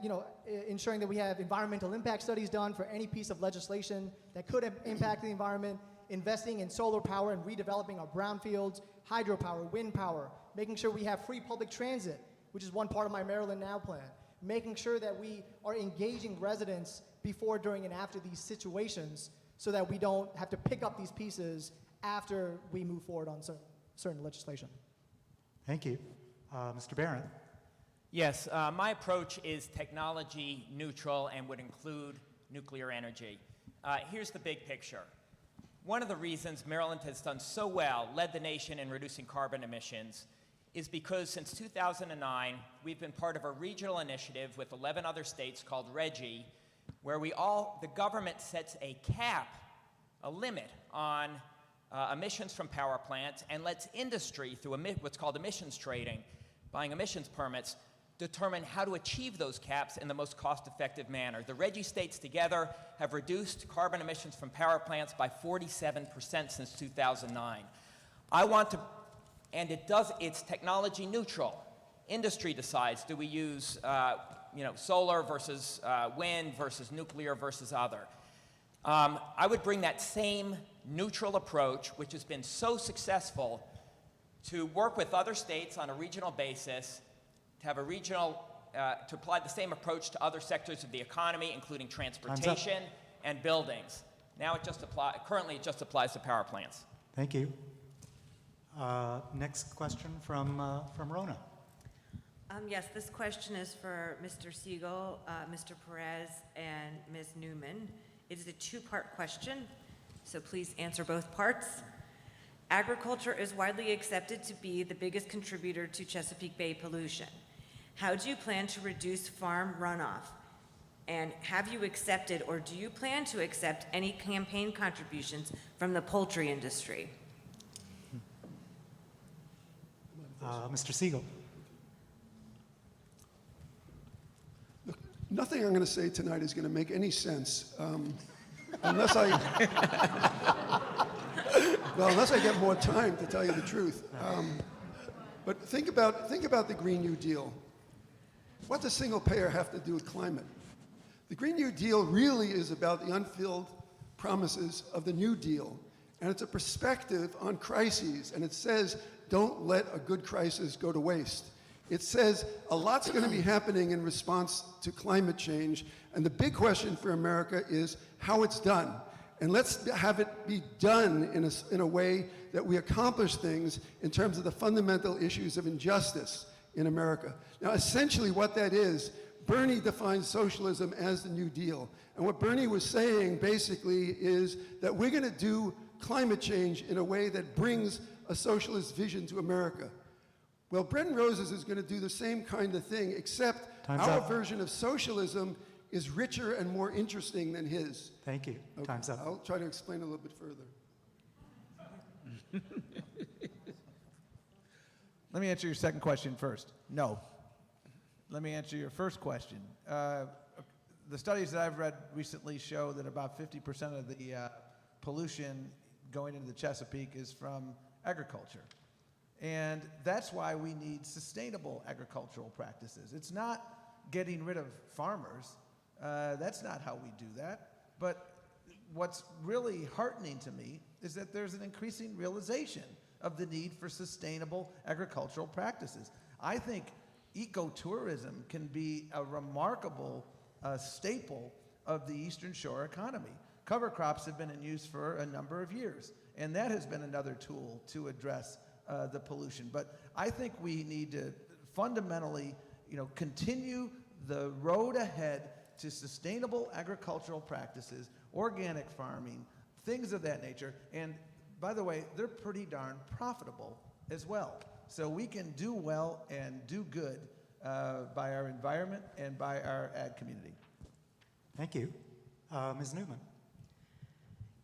ensuring that we have environmental impact studies done for any piece of legislation that could impact the environment, investing in solar power and redeveloping our brownfields, hydropower, wind power, making sure we have free public transit, which is one part of my Maryland Now plan, making sure that we are engaging residents before, during, and after these situations so that we don't have to pick up these pieces after we move forward on certain legislation. Thank you. Mr. Barron. Yes, my approach is technology neutral and would include nuclear energy. Here's the big picture. One of the reasons Maryland has done so well, led the nation in reducing carbon emissions, is because since 2009, we've been part of a regional initiative with 11 other states called RGGI, where the government sets a cap, a limit on emissions from power plants and lets industry, through what's called emissions trading, buying emissions permits, determine how to achieve those caps in the most cost-effective manner. The RGGI states together have reduced carbon emissions from power plants by 47% since 2009. It's technology neutral. Industry decides, do we use solar versus wind versus nuclear versus other. I would bring that same neutral approach, which has been so successful, to work with other states on a regional basis, to have to apply the same approach to other sectors of the economy, including transportation and buildings. Now currently it just applies to power plants. Thank you. Next question from Rona. Yes, this question is for Mr. Segal, Mr. Perez, and Ms. Newman. It is a two-part question, so please answer both parts. Agriculture is widely accepted to be the biggest contributor to Chesapeake Bay pollution. How do you plan to reduce farm runoff? And have you accepted, or do you plan to accept, any campaign contributions from the poultry industry? Mr. Segal. Look, nothing I'm going to say tonight is going to make any sense unless I get more time, to tell you the truth. But think about the Green New Deal. What does single payer have to do with climate? The Green New Deal really is about the unfilled promises of the New Deal. And it's a perspective on crises. And it says, don't let a good crisis go to waste. It says a lot's going to be happening in response to climate change. And the big question for America is how it's done. And let's have it be done in a way that we accomplish things in terms of the fundamental issues of injustice in America. Now, essentially what that is, Bernie defines socialism as the New Deal. And what Bernie was saying basically is that we're going to do climate change in a way that brings a socialist vision to America. Well, Brendan Roses is going to do the same kind of thing, except our version of socialism is richer and more interesting than his. Thank you. Okay. Time's up. I'll try to explain a little bit further. Let me answer your second question first. No. Let me answer your first question. The studies that I've read recently show that about 50% of the pollution going into the Chesapeake is from agriculture. And that's why we need sustainable agricultural practices. It's not getting rid of farmers. That's not how we do that. But what's really heartening to me is that there's an increasing realization of the need for sustainable agricultural practices. I think ecotourism can be a remarkable staple of the Eastern Shore economy. Cover crops have been in use for a number of years, and that has been another tool to address the pollution. But I think we need to fundamentally, continue the road ahead to sustainable agricultural practices, organic farming, things of that nature. And by the way, they're pretty darn profitable as well. So we can do well and do good by our environment and by our ag community. Thank you. Ms. Newman.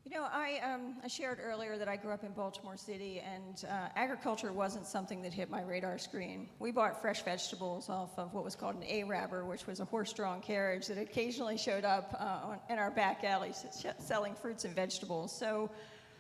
You know, I shared earlier that I grew up in Baltimore City, and agriculture wasn't something that hit my radar screen. We bought fresh vegetables off of what was called an A-Rabber, which was a horse-drawn carriage that occasionally showed up in our back alleys selling fruits and vegetables. So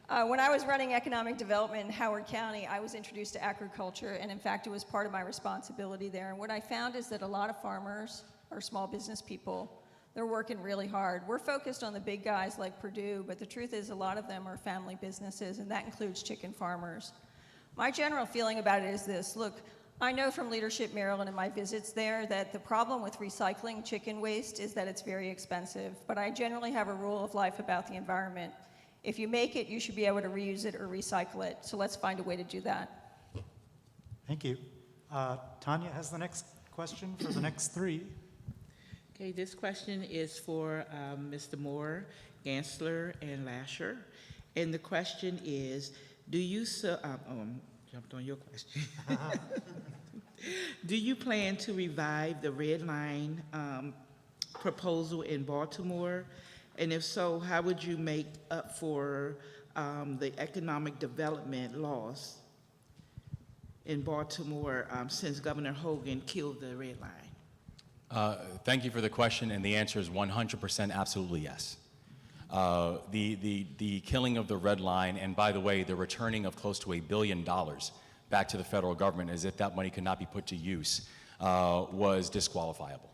when I was running economic development in Howard County, I was introduced to agriculture, and in fact, it was part of my responsibility there. And what I found is that a lot of farmers or small business people, they're working really hard. We're focused on the big guys like Purdue, but the truth is a lot of them are family businesses, and that includes chicken farmers. My general feeling about it is this. Look, I know from Leadership Maryland and my visits there that the problem with recycling chicken waste is that it's very expensive, but I generally have a rule of life about the environment. If you make it, you should be able to reuse it or recycle it, so let's find a way to do that. Thank you. Tonya has the next question for the next three. Okay, this question is for Mr. Moore, Gansler, and Lasher. And the question is, do you, jumped on your question. Do you plan to revive the red line proposal in Baltimore? And if so, how would you make up for the economic development loss in Baltimore since Governor Hogan killed the red line? Thank you for the question, and the answer is 100% absolutely yes. The killing of the red line, and by the way, the returning of close to $1 billion back to the federal government as if that money could not be put to use, was disqualifiable.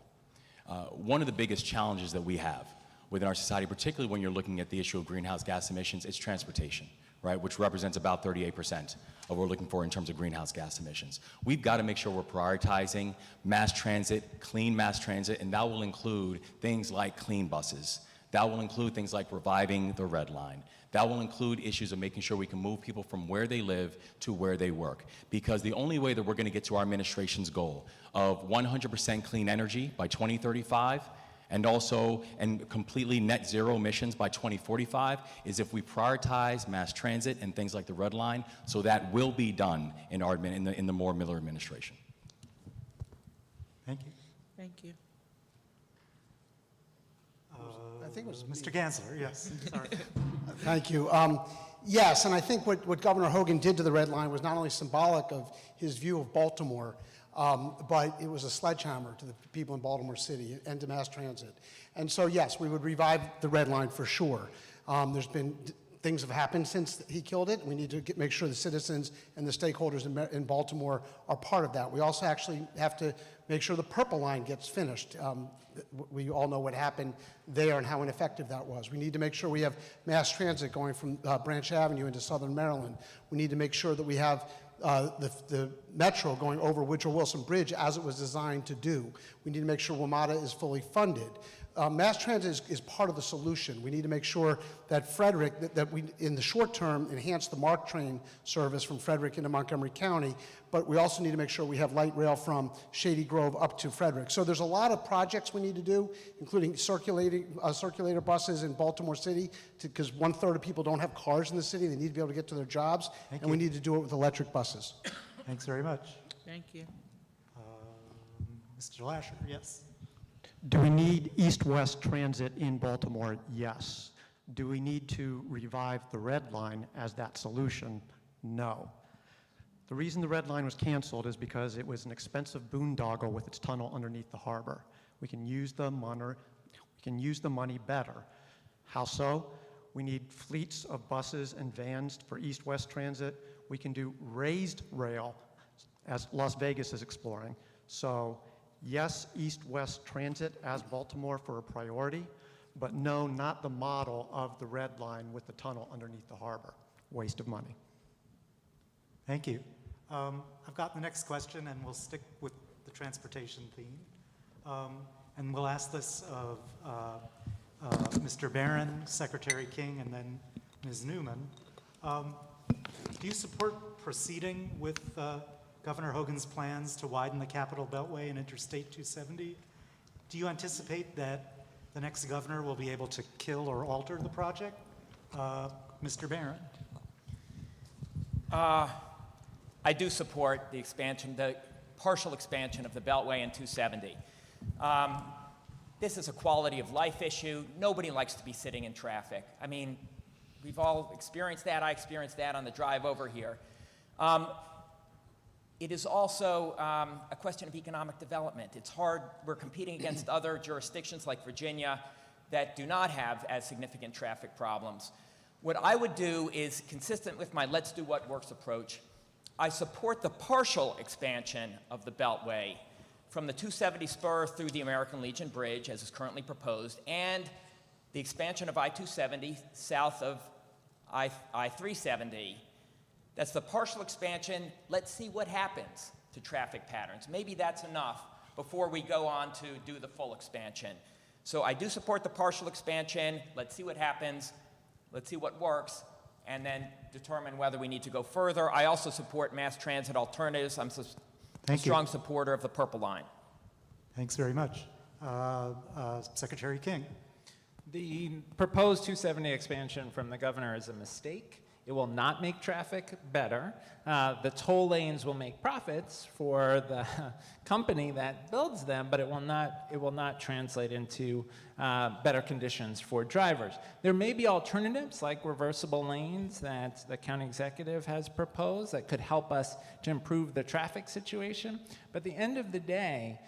One of the biggest challenges that we have within our society, particularly when you're looking at the issue of greenhouse gas emissions, is transportation, right, which represents about 38% of what we're looking for in terms of greenhouse gas emissions. We've got to make sure we're prioritizing mass transit, clean mass transit, and that will include things like clean buses. That will include things like reviving the red line. That will include issues of making sure we can move people from where they live to where they work. Because the only way that we're going to get to our administration's goal of 100% clean energy by 2035 and completely net zero emissions by 2045 is if we prioritize mass transit and things like the red line. So that will be done in the Moore Miller administration. Thank you. Thank you. I think it was Mr. Gansler, yes. Sorry. Thank you. Yes, and I think what Governor Hogan did to the red line was not only symbolic of his view of Baltimore, but it was a sledgehammer to the people in Baltimore City and to mass transit. And so, yes, we would revive the red line for sure. There's been things have happened since he killed it. We need to make sure the citizens and the stakeholders in Baltimore are part of that. We also actually have to make sure the purple line gets finished. We all know what happened there and how ineffective that was. We need to make sure we have mass transit going from Branch Avenue into Southern Maryland. We need to make sure that we have the metro going over Woodrow Wilson Bridge as it was designed to do. We need to make sure WMATA is fully funded. Mass transit is part of the solution. We need to make sure that Frederick, that we, in the short term, enhance the MARC train service from Frederick into Montgomery County, but we also need to make sure we have light rail from Shady Grove up to Frederick. So there's a lot of projects we need to do, including circulator buses in Baltimore City, because 1/3 of people don't have cars in the city. They need to be able to get to their jobs, and we need to do it with electric buses. Thanks very much. Thank you. Mr. Lasher, yes. Do we need east-west transit in Baltimore? Yes. Do we need to revive the red line as that solution? No. The reason the red line was canceled is because it was an expensive boondoggle with its tunnel underneath the harbor. We can use the money better. How so? We need fleets of buses and vans for east-west transit. We can do raised rail, as Las Vegas is exploring. So yes, east-west transit as Baltimore for a priority, but no, not the model of the red line with the tunnel underneath the harbor. Waste of money. Thank you. I've got the next question, and we'll stick with the transportation theme. And we'll ask this of Mr. Barron, Secretary King, and then Ms. Newman. Do you support proceeding with Governor Hogan's plans to widen the Capitol Beltway and Interstate 270? Do you anticipate that the next governor will be able to kill or alter the project? Mr. Barron. I do support the expansion, the partial expansion of the Beltway and 270. This is a quality of life issue. Nobody likes to be sitting in traffic. I mean, we've all experienced that. I experienced that on the drive over here. It is also a question of economic development. It's hard. We're competing against other jurisdictions like Virginia that do not have as significant traffic problems. What I would do is, consistent with my let's do what works approach, I support the partial expansion of the Beltway from the 270 spur through the American Legion Bridge, as is currently proposed, and the expansion of I-270 south of I-370. That's the partial expansion. Let's see what happens to traffic patterns. Maybe that's enough before we go on to do the full expansion. So I do support the partial expansion. Let's see what happens. Let's see what works, and then determine whether we need to go further. I also support mass transit alternatives. I'm a strong supporter of the Purple Line. Thanks very much. Secretary King. The proposed 270 expansion from the governor is a mistake. It will not make traffic better. The toll lanes will make profits for the company that builds them, but it will not translate into better conditions for drivers. There may be alternatives like reversible lanes that the county executive has proposed that could help us to improve the traffic situation. But at the end of the day,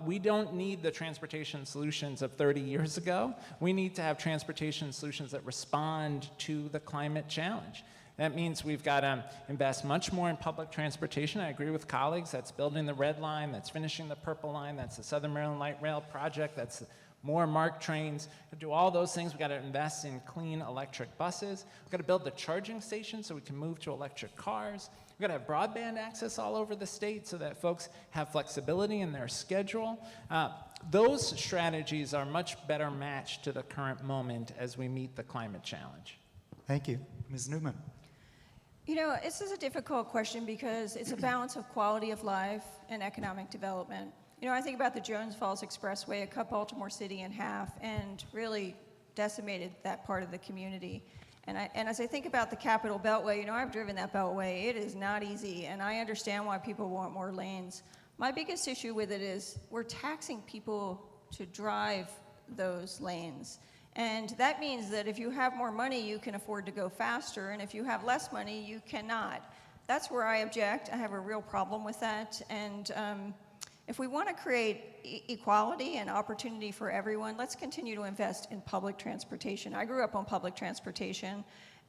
we don't need the transportation solutions of 30 years ago. We need to have transportation solutions that respond to the climate challenge. That means we've got to invest much more in public transportation. I agree with colleagues. That's building the Red Line, that's finishing the Purple Line, that's the Southern Maryland Light Rail project, that's more MARC trains. To do all those things, we've got to invest in clean electric buses. We've got to build the charging stations so we can move to electric cars. We've got to have broadband access all over the state so that folks have flexibility in their schedule. Those strategies are much better matched to the current moment as we meet the climate challenge. Thank you. Ms. Newman. You know, this is a difficult question because it's a balance of quality of life and economic development. You know, I think about the Jones Falls Expressway. It cut Baltimore City in half and really decimated that part of the community. And as I think about the Capitol Beltway, you know, I've driven that Beltway. It is not easy, and I understand why people want more lanes. My biggest issue with it is we're taxing people to drive those lanes. And that means that if you have more money, you can afford to go faster, and if you have less money, you cannot. That's where I object. I have a real problem with that. And if we want to create equality and opportunity for everyone, let's continue to invest in public transportation. I grew up on public transportation,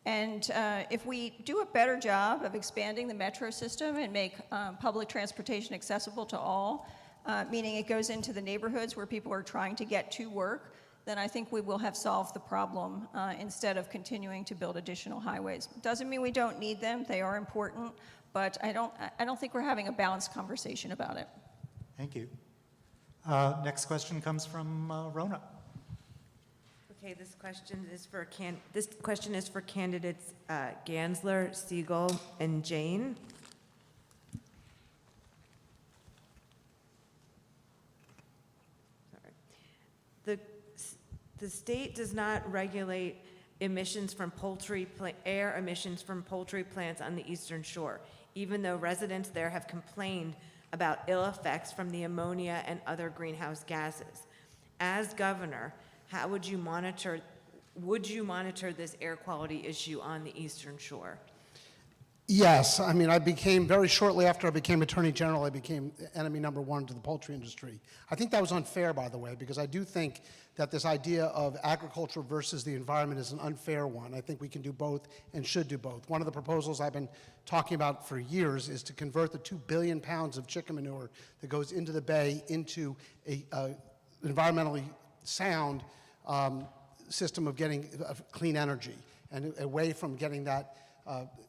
and if we do a better job of expanding the metro system and make public transportation accessible to all, meaning it goes into the neighborhoods where people are trying to get to work, then I think we will have solved the problem instead of continuing to build additional highways. Doesn't mean we don't need them, they are important, but I don't think we're having a balanced conversation about it. Thank you. Next question comes from Rona. Okay, this question is for candidates Gansler, Segal, and Jain. Sorry. The state does not regulate emissions from air emissions from poultry plants on the Eastern Shore, even though residents there have complained about ill effects from the ammonia and other greenhouse gases. As governor, how would you monitor this air quality issue on the Eastern Shore? Yes, I mean, very shortly after I became Attorney General, I became enemy number one to the poultry industry. I think that was unfair, by the way, because I do think that this idea of agriculture versus the environment is an unfair one. I think we can do both and should do both. One of the proposals I've been talking about for years is to convert the 2 billion pounds of chicken manure that goes into the bay into a environmentally sound system of getting clean energy and away from getting that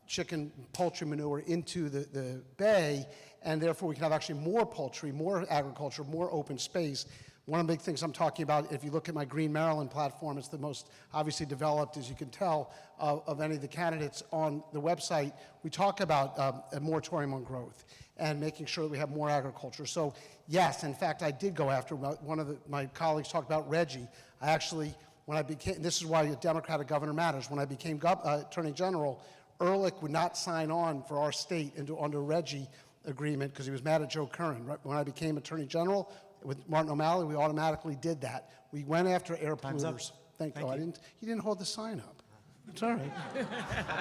chicken poultry manure into the bay, and therefore we can have actually more poultry, more agriculture, more open space. One of the big things I'm talking about, if you look at my Green Maryland platform, it's the most obviously developed, as you can tell, of any of the candidates on the website. We talk about a moratorium on growth and making sure that we have more agriculture. So yes, in fact, I did go after, one of my colleagues talked about Reggie. I actually, this is why a Democratic governor matters. When I became Attorney General, Ehrlich would not sign on for our state under Reggie agreement because he was mad at Joe Curran. Right? When I became Attorney General with Martin O'Malley, we automatically did that. We went after air polluters. Thank you. You didn't hold the sign up. It's all right. I'm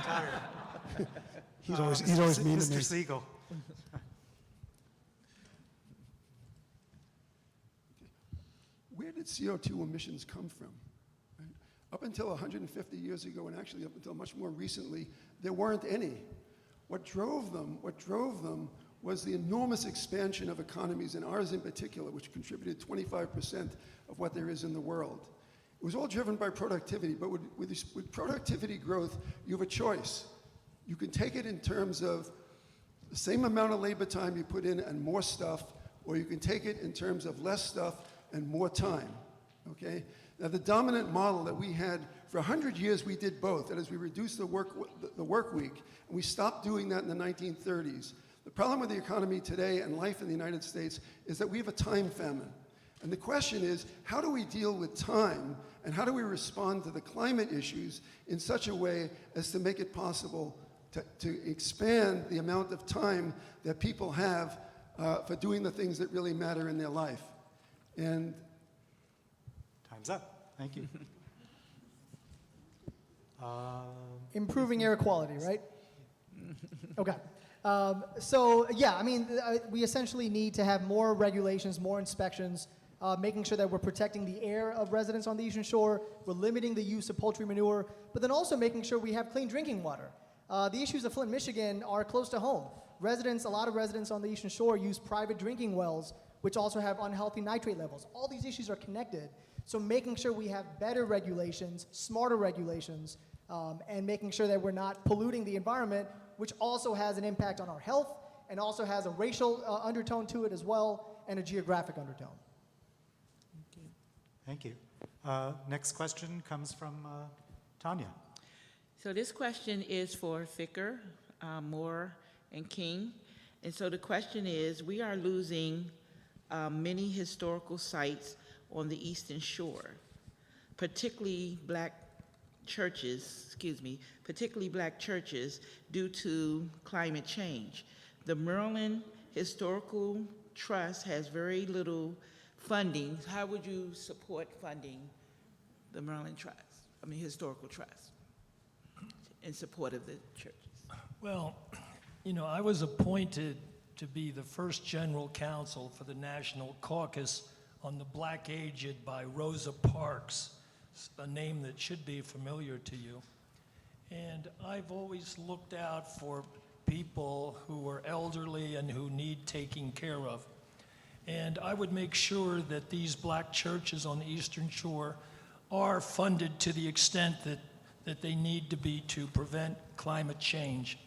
tired. He's always mean to me. Mr. Segal. Where did CO2 emissions come from? Right? Up until 150 years ago, and actually up until much more recently, there weren't any. What drove them was the enormous expansion of economies, and ours in particular, which contributed 25% of what there is in the world. It was all driven by productivity, but with productivity growth, you have a choice. You can take it in terms of the same amount of labor time you put in and more stuff, or you can take it in terms of less stuff and more time, okay? Now, the dominant model that we had, for 100 years we did both. That is, we reduced the work week, and we stopped doing that in the 1930s. The problem with the economy today and life in the United States is that we have a time famine. And the question is, how do we deal with time, and how do we respond to the climate issues in such a way as to make it possible to expand the amount of time that people have for doing the things that really matter in their life? And Time's up. Thank you. Improving air quality, right? Okay. So yeah, I mean, we essentially need to have more regulations, more inspections, making sure that we're protecting the air of residents on the Eastern Shore, we're limiting the use of poultry manure, but then also making sure we have clean drinking water. The issues of Flint, Michigan are close to home. A lot of residents on the Eastern Shore use private drinking wells, which also have unhealthy nitrate levels. All these issues are connected. So making sure we have better regulations, smarter regulations, and making sure that we're not polluting the environment, which also has an impact on our health and also has a racial undertone to it as well, and a geographic undertone. Thank you. Next question comes from Tonya. So this question is for Ficker, Moore, and King. And so the question is, we are losing many historical sites on the Eastern Shore, particularly black churches due to climate change. The Maryland Historical Trust has very little funding. How would you support funding the Maryland Historical Trust in support of the churches? Well, you know, I was appointed to be the first general counsel for the National Caucus on the Black Aged by Rosa Parks, a name that should be familiar to you. And I've always looked out for people who are elderly and who need taking care of. And I would make sure that these black churches on the Eastern Shore are funded to the extent that they need to be to prevent climate change.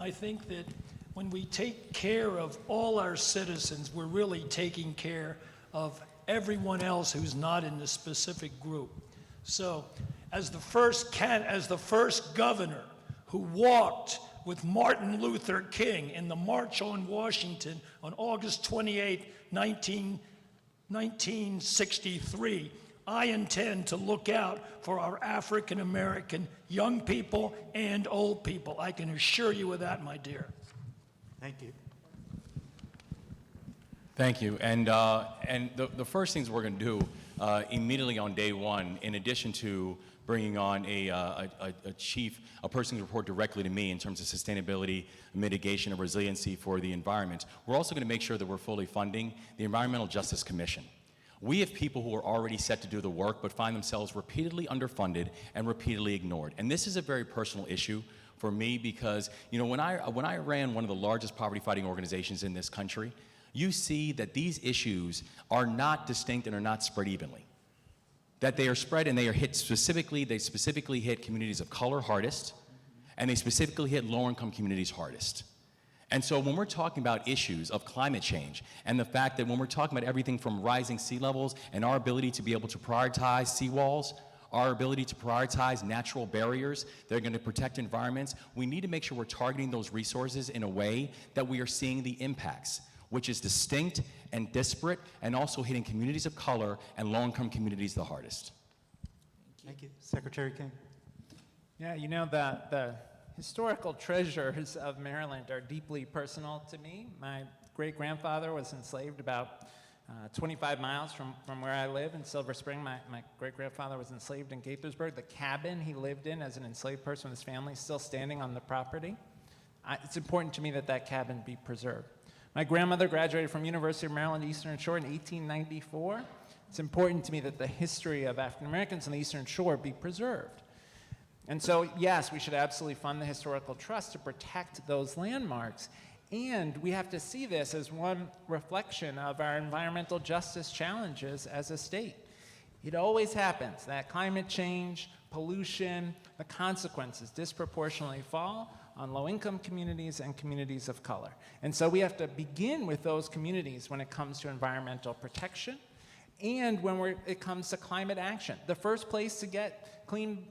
I think that when we take care of all our citizens, we're really taking care of everyone else who's not in the specific group. So, as the first governor who walked with Martin Luther King in the March on Washington on August 28, 1963, I intend to look out for our African American young people and old people. I can assure you of that, my dear. Thank you. Thank you. And the first things we're going to do immediately on day one, in addition to bringing on a person to report directly to me in terms of sustainability, mitigation, and resiliency for the environment, we're also going to make sure that we're fully funding the Environmental Justice Commission. We have people who are already set to do the work but find themselves repeatedly underfunded and repeatedly ignored. And this is a very personal issue for me because, you know, when I ran one of the largest poverty-fighting organizations in this country, you see that these issues are not distinct and are not spread evenly. That they are spread and they specifically hit communities of color hardest, and they specifically hit lower-income communities hardest. And so when we're talking about issues of climate change and the fact that when we're talking about everything from rising sea levels and our ability to be able to prioritize seawalls, our ability to prioritize natural barriers that are going to protect environments, we need to make sure we're targeting those resources in a way that we are seeing the impacts, which is distinct and disparate and also hitting communities of color and low-income communities the hardest. Thank you. Secretary King. Yeah, you know, the historical treasures of Maryland are deeply personal to me. My great-grandfather was enslaved about 25 miles from where I live in Silver Spring. My great-grandfather was enslaved in Gaithersburg. The cabin he lived in as an enslaved person with his family is still standing on the property. It's important to me that that cabin be preserved. My grandmother graduated from University of Maryland Eastern Shore in 1894. It's important to me that the history of African Americans on the Eastern Shore be preserved. And so, yes, we should absolutely fund the Historical Trust to protect those landmarks. And we have to see this as one reflection of our environmental justice challenges as a state. It always happens that climate change, pollution, the consequences disproportionately fall on low-income communities and communities of color. And so we have to begin with those communities when it comes to environmental protection and when it comes to climate action. The first place to get clean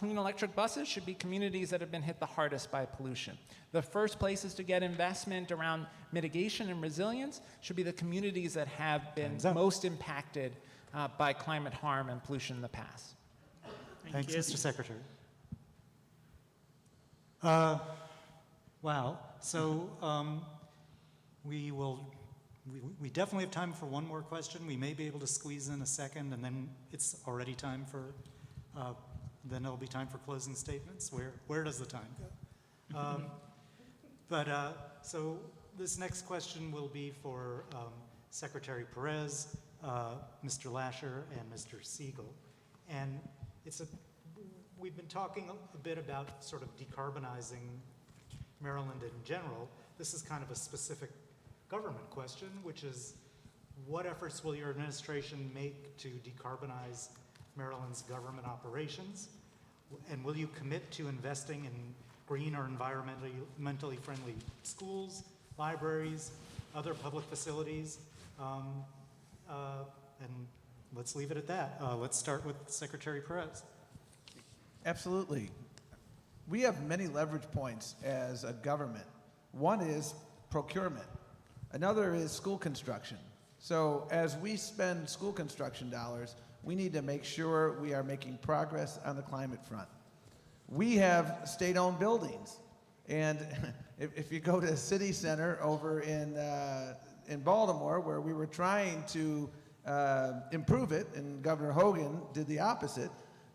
electric buses should be communities that have been hit the hardest by pollution. The first places to get investment around mitigation and resilience should be the communities that have been most impacted by climate harm and pollution in the past. Thanks, Mr. Secretary. Wow. So we definitely have time for one more question. We may be able to squeeze in a second, and then it's already time for, then it'll be time for closing statements. Where does the time go? So this next question will be for Secretary Perez, Mr. Lasher, and Mr. Segal. And we've been talking a bit about sort of decarbonizing Maryland in general. This is kind of a specific government question, which is, what efforts will your administration make to decarbonize Maryland's government operations? And will you commit to investing in green or environmentally friendly schools, libraries, other public facilities? And let's leave it at that. Let's start with Secretary Perez. Absolutely. We have many leverage points as a government. One is procurement. Another is school construction. So as we spend school construction dollars, we need to make sure we are making progress on the climate front. We have state-owned buildings. And if you go to City Center over in Baltimore, where we were trying to improve it, and Governor Hogan did the opposite,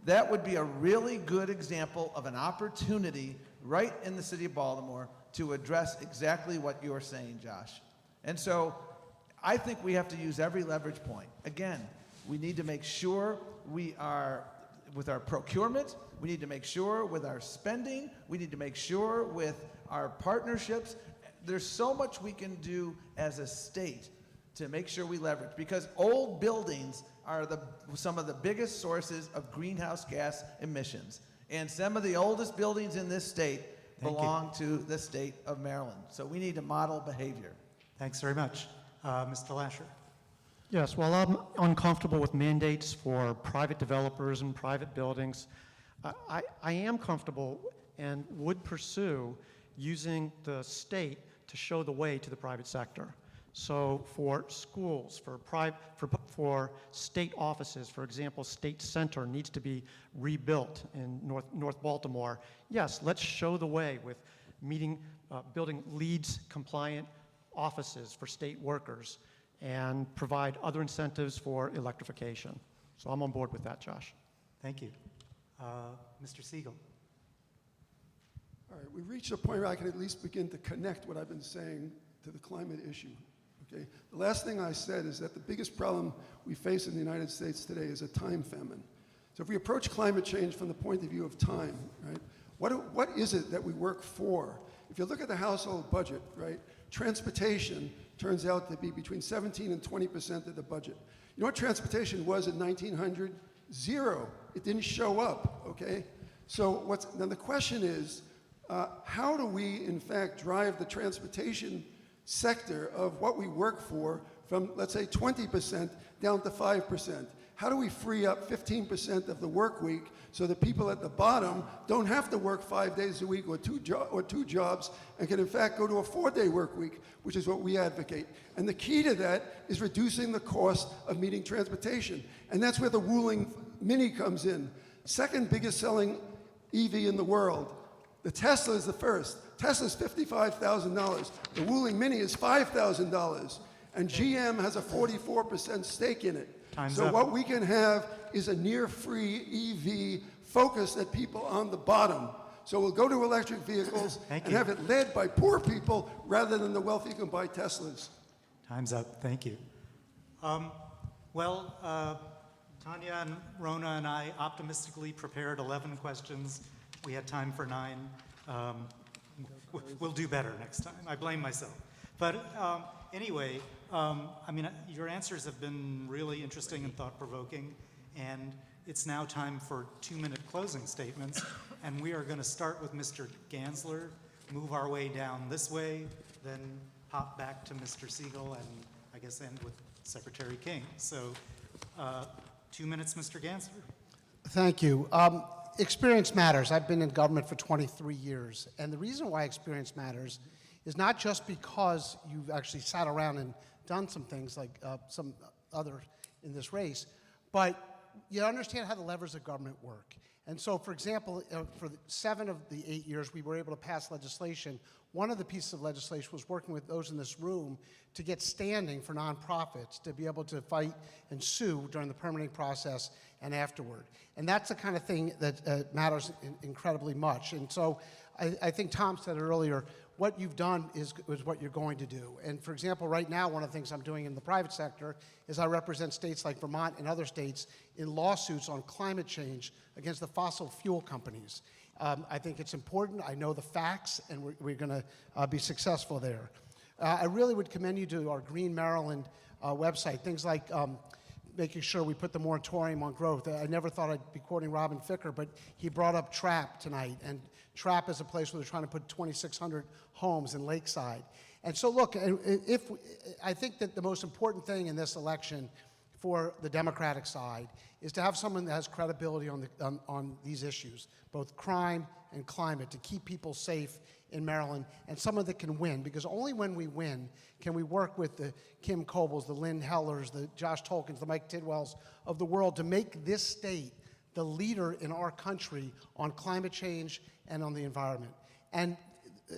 that would be a really good example of an opportunity right in the city of Baltimore to address exactly what you're saying, Josh. And so I think we have to use every leverage point. Again, we need to make sure we are, with our procurement, we need to make sure with our spending, we need to make sure with our partnerships. There's so much we can do as a state to make sure we leverage, because old buildings are some of the biggest sources of greenhouse gas emissions. And some of the oldest buildings in this state belong to the state of Maryland. So we need to model behavior. Thanks very much. Mr. Lasher. Yes, well, I'm uncomfortable with mandates for private developers and private buildings. I am comfortable and would pursue using the state to show the way to the private sector. So for schools, for state offices, for example, State Center needs to be rebuilt in North Baltimore. Yes, let's show the way with building LEEDs compliant offices for state workers and provide other incentives for electrification. So I'm on board with that, Josh. Thank you. Mr. Segal. All right, we've reached a point where I can at least begin to connect what I've been saying to the climate issue. Okay? The last thing I said is that the biggest problem we face in the United States today is a time famine. So if we approach climate change from the point of view of time, right, what is it that we work for? If you look at the household budget, right, transportation turns out to be between 17 and 20% of the budget. You know what transportation was in 1900? Zero. It didn't show up, okay? So then the question is, how do we, in fact, drive the transportation sector of what we work for from, let's say, 20% down to 5%? How do we free up 15% of the work week so that people at the bottom don't have to work 5 days a week or two jobs and can, in fact, go to a 4-day work week, which is what we advocate. And the key to that is reducing the cost of meeting transportation. And that's where the Wuling Mini comes in. Second biggest selling EV in the world. The Tesla is the first. Tesla's $55,000. The Wuling Mini is $5,000. and GM has a 44% stake in it. Time's so up. what we can have is a near-free EV focused at people on the bottom. So we'll go to electric vehicles Thank and you. have it led by poor people rather than the wealthy who can buy Teslas. Time's up. Thank you. Tonya and Rona and I optimistically prepared 11 questions. We had time for 9. We'll do better next time. I blame myself. But anyway, I mean, your answers have been really interesting and thought-provoking, and it's now time for 2-minute closing statements, and we are going to start with Mr. Gansler, move our way down this way, then hop back to Mr. Segal, and I guess end with Secretary King. So 2 minutes, Mr. Gansler. Thank you. Experience matters. I've been in government for 23 years, and the reason why experience matters is not just because you've actually sat around and done some things like some other in this race, but you understand how the levers of government work. And so, for example, for 7 of the 8 years we were able to pass legislation. One of the pieces of legislation was working with those in this room to get standing for nonprofits to be able to fight and sue during the permitting process and afterward. And that's the kind of thing that matters incredibly much. And so I think Tom said earlier, what you've done is what you're going to do. And for example, right now, one of the things I'm doing in the private sector is I represent states like Vermont and other states in lawsuits on climate change against the fossil fuel companies. I think it's important. I know the facts, and we're going to be successful there. I really would commend you to our Green Maryland website, things like making sure we put the moratorium on growth. I never thought I'd be quoting Robin Ficker, but he brought up TRAP tonight, and TRAP is a place where they're trying to put 2,600 homes in Lakeside. And so look, I think that the most important thing in this election for the Democratic side is to have someone that has credibility on these issues, both crime and climate, to keep people safe in Maryland, and someone that can win, because only when we win can we work with the Kim Kobels, the Lynn Hellers, the Josh Tolkins, the Mike Tidwells of the world to make this state the leader in our country on climate change and on the environment. And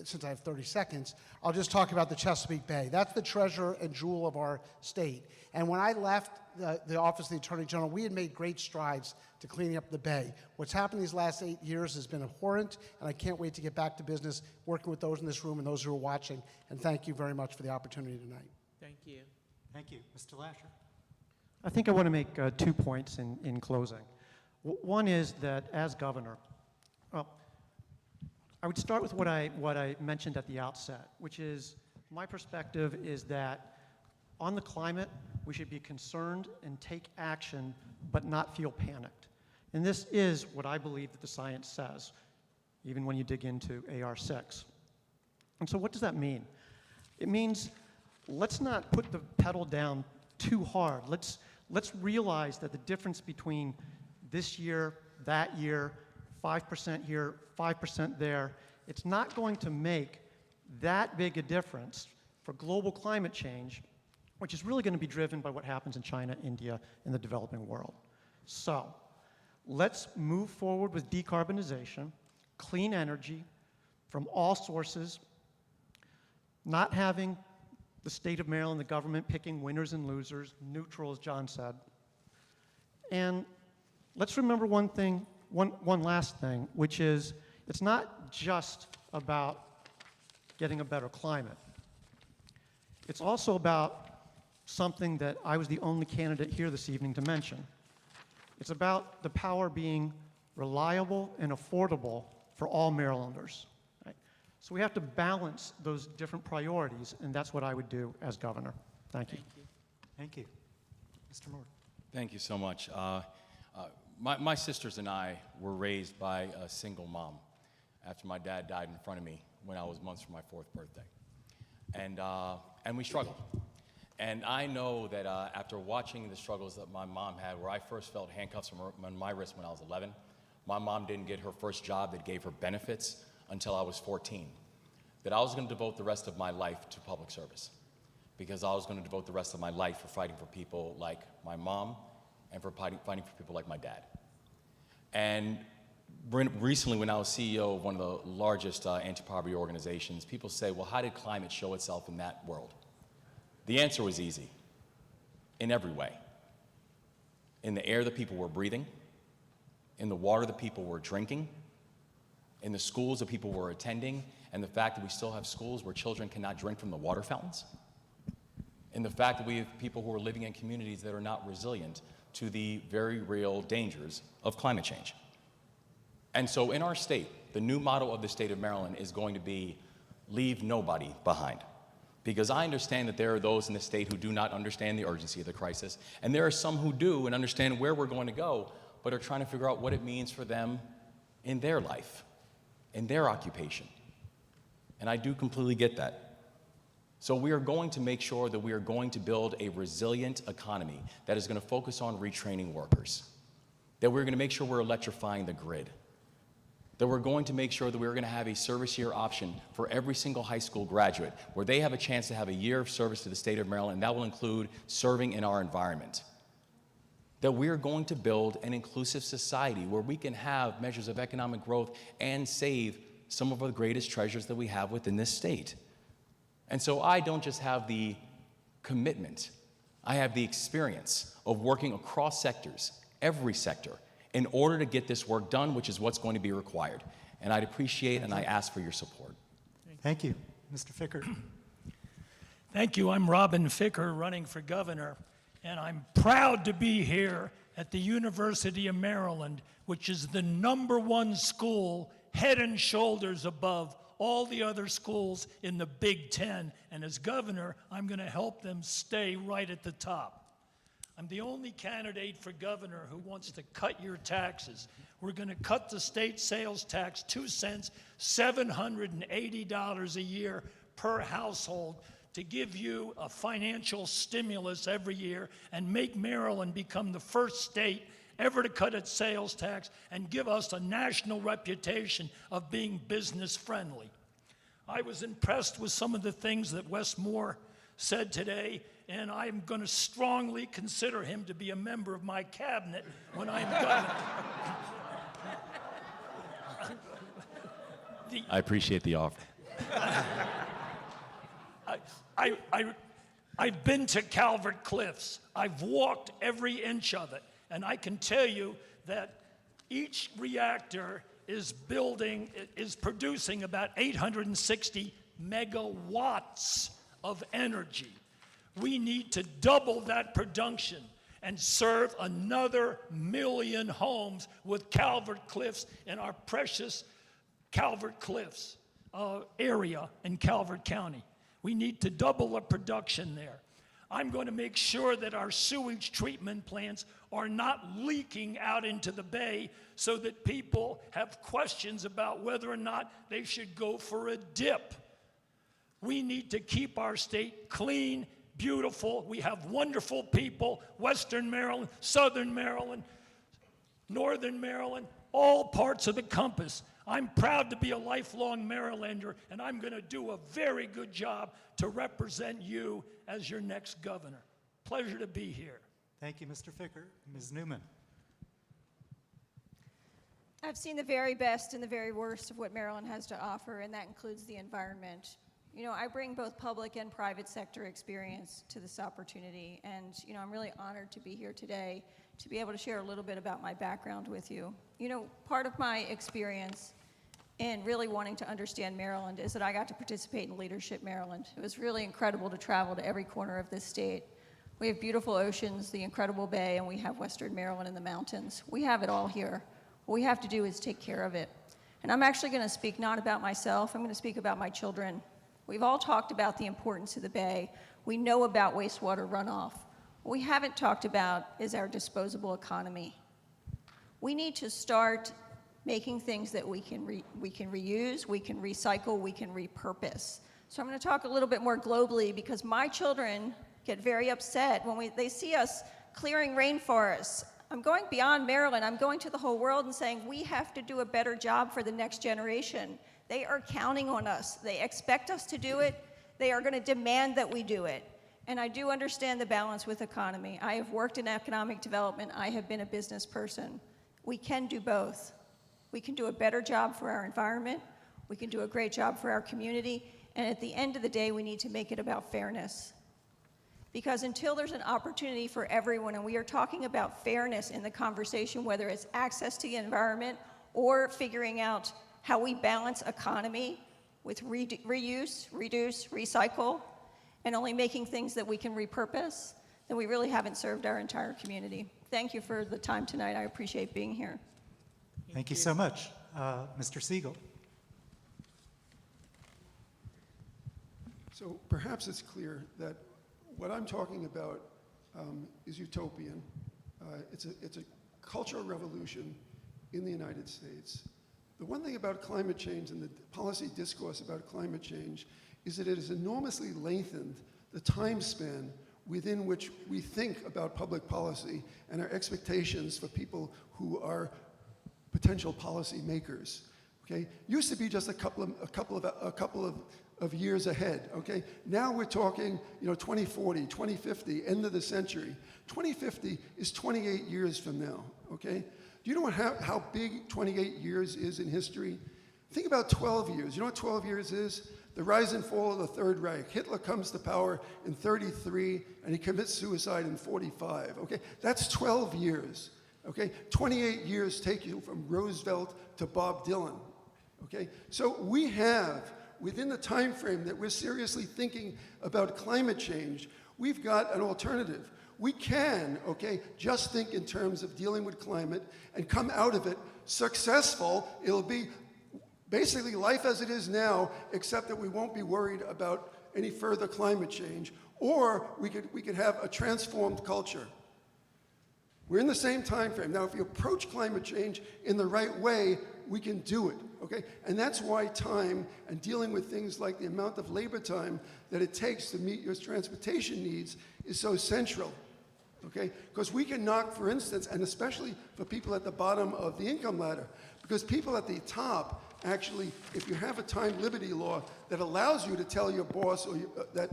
since I have 30 seconds, I'll just talk about the Chesapeake Bay. That's the treasure and jewel of our state. And when I left the Office of the Attorney General, we had made great strides to cleaning up the Bay. What's happened these last 8 years has been abhorrent, and I can't wait to get back to business working with those in this room and those who are watching. And thank you very much for the opportunity tonight. Thank you. Thank you. Mr. Lasher. I think I want to make 2 points in closing. One is that as governor, well, I would start with what I mentioned at the outset, which is my perspective is that on the climate, we should be concerned and take action, but not feel panicked. And this is what I believe that the science says, even when you dig into AR6. And so what does that mean? It means let's not put the pedal down too hard. Let's realize that the difference between this year, that year, 5% here, 5% there, it's not going to make that big a difference for global climate change, which is really going to be driven by what happens in China, India, and the developing world. So let's move forward with decarbonization, clean energy from all sources, not having the state of Maryland, the government picking winners and losers, neutral, as John said. And let's remember one thing, one last thing, which is it's not just about getting a better climate. It's also about something that I was the only candidate here this evening to mention. It's about the power being reliable and affordable for all Marylanders. Right? So we have to balance those different priorities, and that's what I would do as governor. Thank you. Thank you. Mr. Moore. Thank you so much. My sisters and I were raised by a single mom after my dad died in front of me when I was months from my 4th birthday. And we struggled. And I know that after watching the struggles that my mom had, where I first felt handcuffs on my wrist when I was 11, my mom didn't get her first job that gave her benefits until I was 14, that I was going to devote the rest of my life to public service, because I was going to devote the rest of my life for fighting for people like my mom and for fighting for people like my dad. And recently, when I was CEO of one of the largest anti-poverty organizations, people say, well, how did climate show itself in that world? The answer was easy, in every way. In the air that people were breathing, in the water that people were drinking, in the schools that people were attending, and the fact that we still have schools where children cannot drink from the water fountains, in the fact that we have people who are living in communities that are not resilient to the very real dangers of climate change. And so in our state, the new motto of the state of Maryland is going to be, leave nobody behind. Because I understand that there are those in the state who do not understand the urgency of the crisis, and there are some who do and understand where we're going to go, but are trying to figure out what it means for them in their life, in their occupation. And I do completely get that. So we are going to make sure that we are going to build a resilient economy that is going to focus on retraining workers, that we're going to make sure we're electrifying the grid, that we're going to make sure that we're going to have a service year option for every single high school graduate, where they have a chance to have a year of service to the state of Maryland, and that will include serving in our environment. That we're going to build an inclusive society where we can have measures of economic growth and save some of the greatest treasures that we have within this state. And so I don't just have the commitment, I have the experience of working across sectors, every sector, in order to get this work done, which is what's going to be required. And I'd appreciate and I ask for your support. Thank you. Mr. Ficker. Thank you. I'm Robin Ficker, running for governor, and I'm proud to be here at the University of Maryland, which is the #1 school, head and shoulders above all the other schools in the Big Ten. And as governor, I'm going to help them stay right at the top. I'm the only candidate for governor who wants to cut your taxes. We're going to cut the state sales tax 2 cents, $780 a year per household, to give you a financial stimulus every year and make Maryland become the first state ever to cut its sales tax and give us a national reputation of being business friendly. I was impressed with some of the things that Wes Moore said today, and I'm going to strongly consider him to be a member of my cabinet when I'm governor. I appreciate the offer. I've been to Calvert Cliffs. I've walked every inch of it, and I can tell you that each reactor is producing about 860 megawatts of energy. We need to double that production and serve another 1 million homes with Calvert Cliffs in our precious Calvert Cliffs area in Calvert County. We need to double the production there. I'm going to make sure that our sewage treatment plants are not leaking out into the bay so that people have questions about whether or not they should go for a dip. We need to keep our state clean, beautiful. We have wonderful people, Western Maryland, Southern Maryland, Northern Maryland, all parts of the compass. I'm proud to be a lifelong Marylander, and I'm going to do a very good job to represent you as your next governor. Pleasure to be here. Thank you, Mr. Ficker. Ms. Newman. I've seen the very best and the very worst of what Maryland has to offer, and that includes the environment. You know, I bring both public and private sector experience to this opportunity, and you know, I'm really honored to be here today to be able to share a little bit about my background with you. You know, part of my experience in really wanting to understand Maryland is that I got to participate in Leadership Maryland. It was really incredible to travel to every corner of this state. We have beautiful oceans, the incredible bay, and we have Western Maryland and the mountains. We have it all here. What we have to do is take care of it. And I'm actually going to speak not about myself, I'm going to speak about my children. We've all talked about the importance of the bay. We know about wastewater runoff. What we haven't talked about is our disposable economy. We need to start making things that we can reuse, we can recycle, we can repurpose. So I'm going to talk a little bit more globally because my children get very upset when they see us clearing rainforests. I'm going beyond Maryland. I'm going to the whole world and saying we have to do a better job for the next generation. They are counting on us. They expect us to do it. They are going to demand that we do it. And I do understand the balance with economy. I have worked in economic development. I have been a business person. We can do both. We can do a better job for our environment. We can do a great job for our community. And at the end of the day, we need to make it about fairness. Because until there's an opportunity for everyone, and we are talking about fairness in the conversation, whether it's access to the environment or figuring out how we balance economy with reuse, reduce, recycle, and only making things that we can repurpose, then we really haven't served our entire community. Thank you for the time tonight. I appreciate being here. Thank you so much. Mr. Segal. So perhaps it's clear that what I'm talking about is utopian. It's a cultural revolution in the United States. The one thing about climate change and the policy discourse about climate change is that it has enormously lengthened the time span within which we think about public policy and our expectations for people who are potential policy makers. Okay, used to be just a couple of years ahead. Okay, now we're talking, 2040, 2050, end of the century. 2050 is 28 years from now. Okay, do you know how big 28 years is in history? Think about 12 years. You know what 12 years is? The rise and fall of the Third Reich. Hitler comes to power in 33, and he commits suicide in 45. Okay, that's 12 years. Okay, 28 years take you from Roosevelt to Bob Dylan. Okay, so we have, within the time frame that we're seriously thinking about climate change, we've got an alternative. We can, just think in terms of dealing with climate and come out of it successful. It'll be basically life as it is now, except that we won't be worried about any further climate change. Or we could have a transformed culture. We're in the same time frame. Now, if you approach climate change in the right way, we can do it, And that's why time and dealing with things like the amount of labor time that it takes to meet your transportation needs is so central, Because we can knock, for instance, and especially for people at the bottom of the income ladder, because people at the top, actually, if you have a time liberty law that allows you to tell your boss that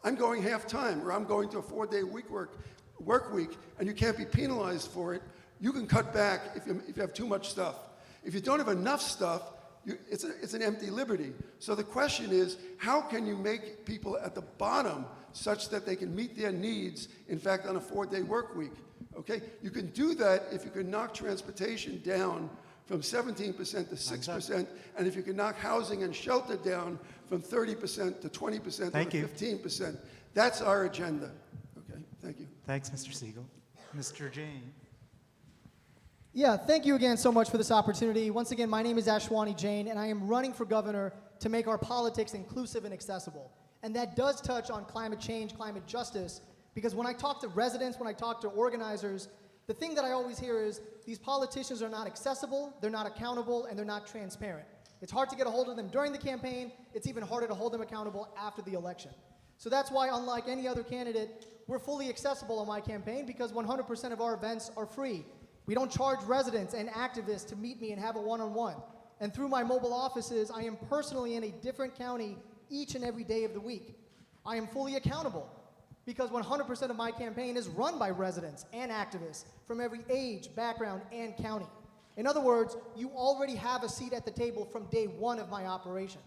I'm going half-time or I'm going to a 4-day work week, and you can't be penalized for it, you can cut back if you have too much stuff. If you don't have enough stuff, it's an empty liberty. So the question is, how can you make people at the bottom such that they can meet their needs, in fact, on a 4-day work week? You can do that if you can knock transportation down from 17% to 6%, and if you can knock housing and shelter down from 30% to 20% to 15%. That's our agenda. Thank you. Thanks, Mr. Segal. Mr. Jain. Yeah, thank you again so much for this opportunity. Once again, my name is Ashwani Jain, and I am running for governor to make our politics inclusive and accessible. And that does touch on climate change, climate justice, because when I talk to residents, when I talk to organizers, the thing that I always hear is these politicians are not accessible, they're not accountable, and they're not transparent. It's hard to get a hold of them during the campaign. It's even harder to hold them accountable after the election. So that's why, unlike any other candidate, we're fully accessible on my campaign because 100% of our events are free. We don't charge residents and activists to meet me and have a one-on-one. And through my mobile offices, I am personally in a different county each and every day of the week. I am fully accountable because 100% of my campaign is run by residents and activists from every age, background, and county. In other words, you already have a seat at the table from day one of my operation.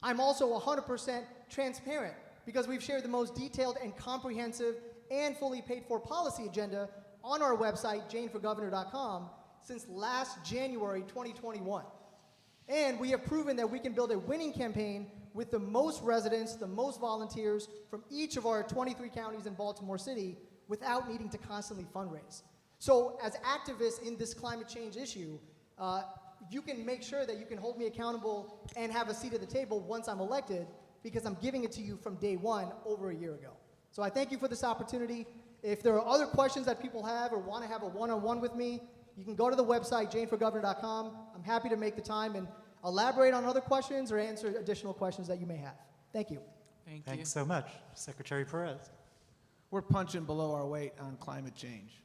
I'm also 100% transparent because we've shared the most detailed and comprehensive and fully paid for policy agenda on our website, jainforgovernor.com, since last January 2021. And we have proven that we can build a winning campaign with the most residents, the most volunteers from each of our 23 counties in Baltimore City without needing to constantly fundraise. So as activists in this climate change issue, you can make sure that you can hold me accountable and have a seat at the table once I'm elected because I'm giving it to you from day one over a year ago. So I thank you for this opportunity. If there are other questions that people have or want to have a one-on-one with me, you can go to the website, jainforgovernor.com. I'm happy to make the time and elaborate on other questions or answer additional questions that you may have. Thank you. Thanks so much. Secretary Perez. We're punching below our weight on climate change.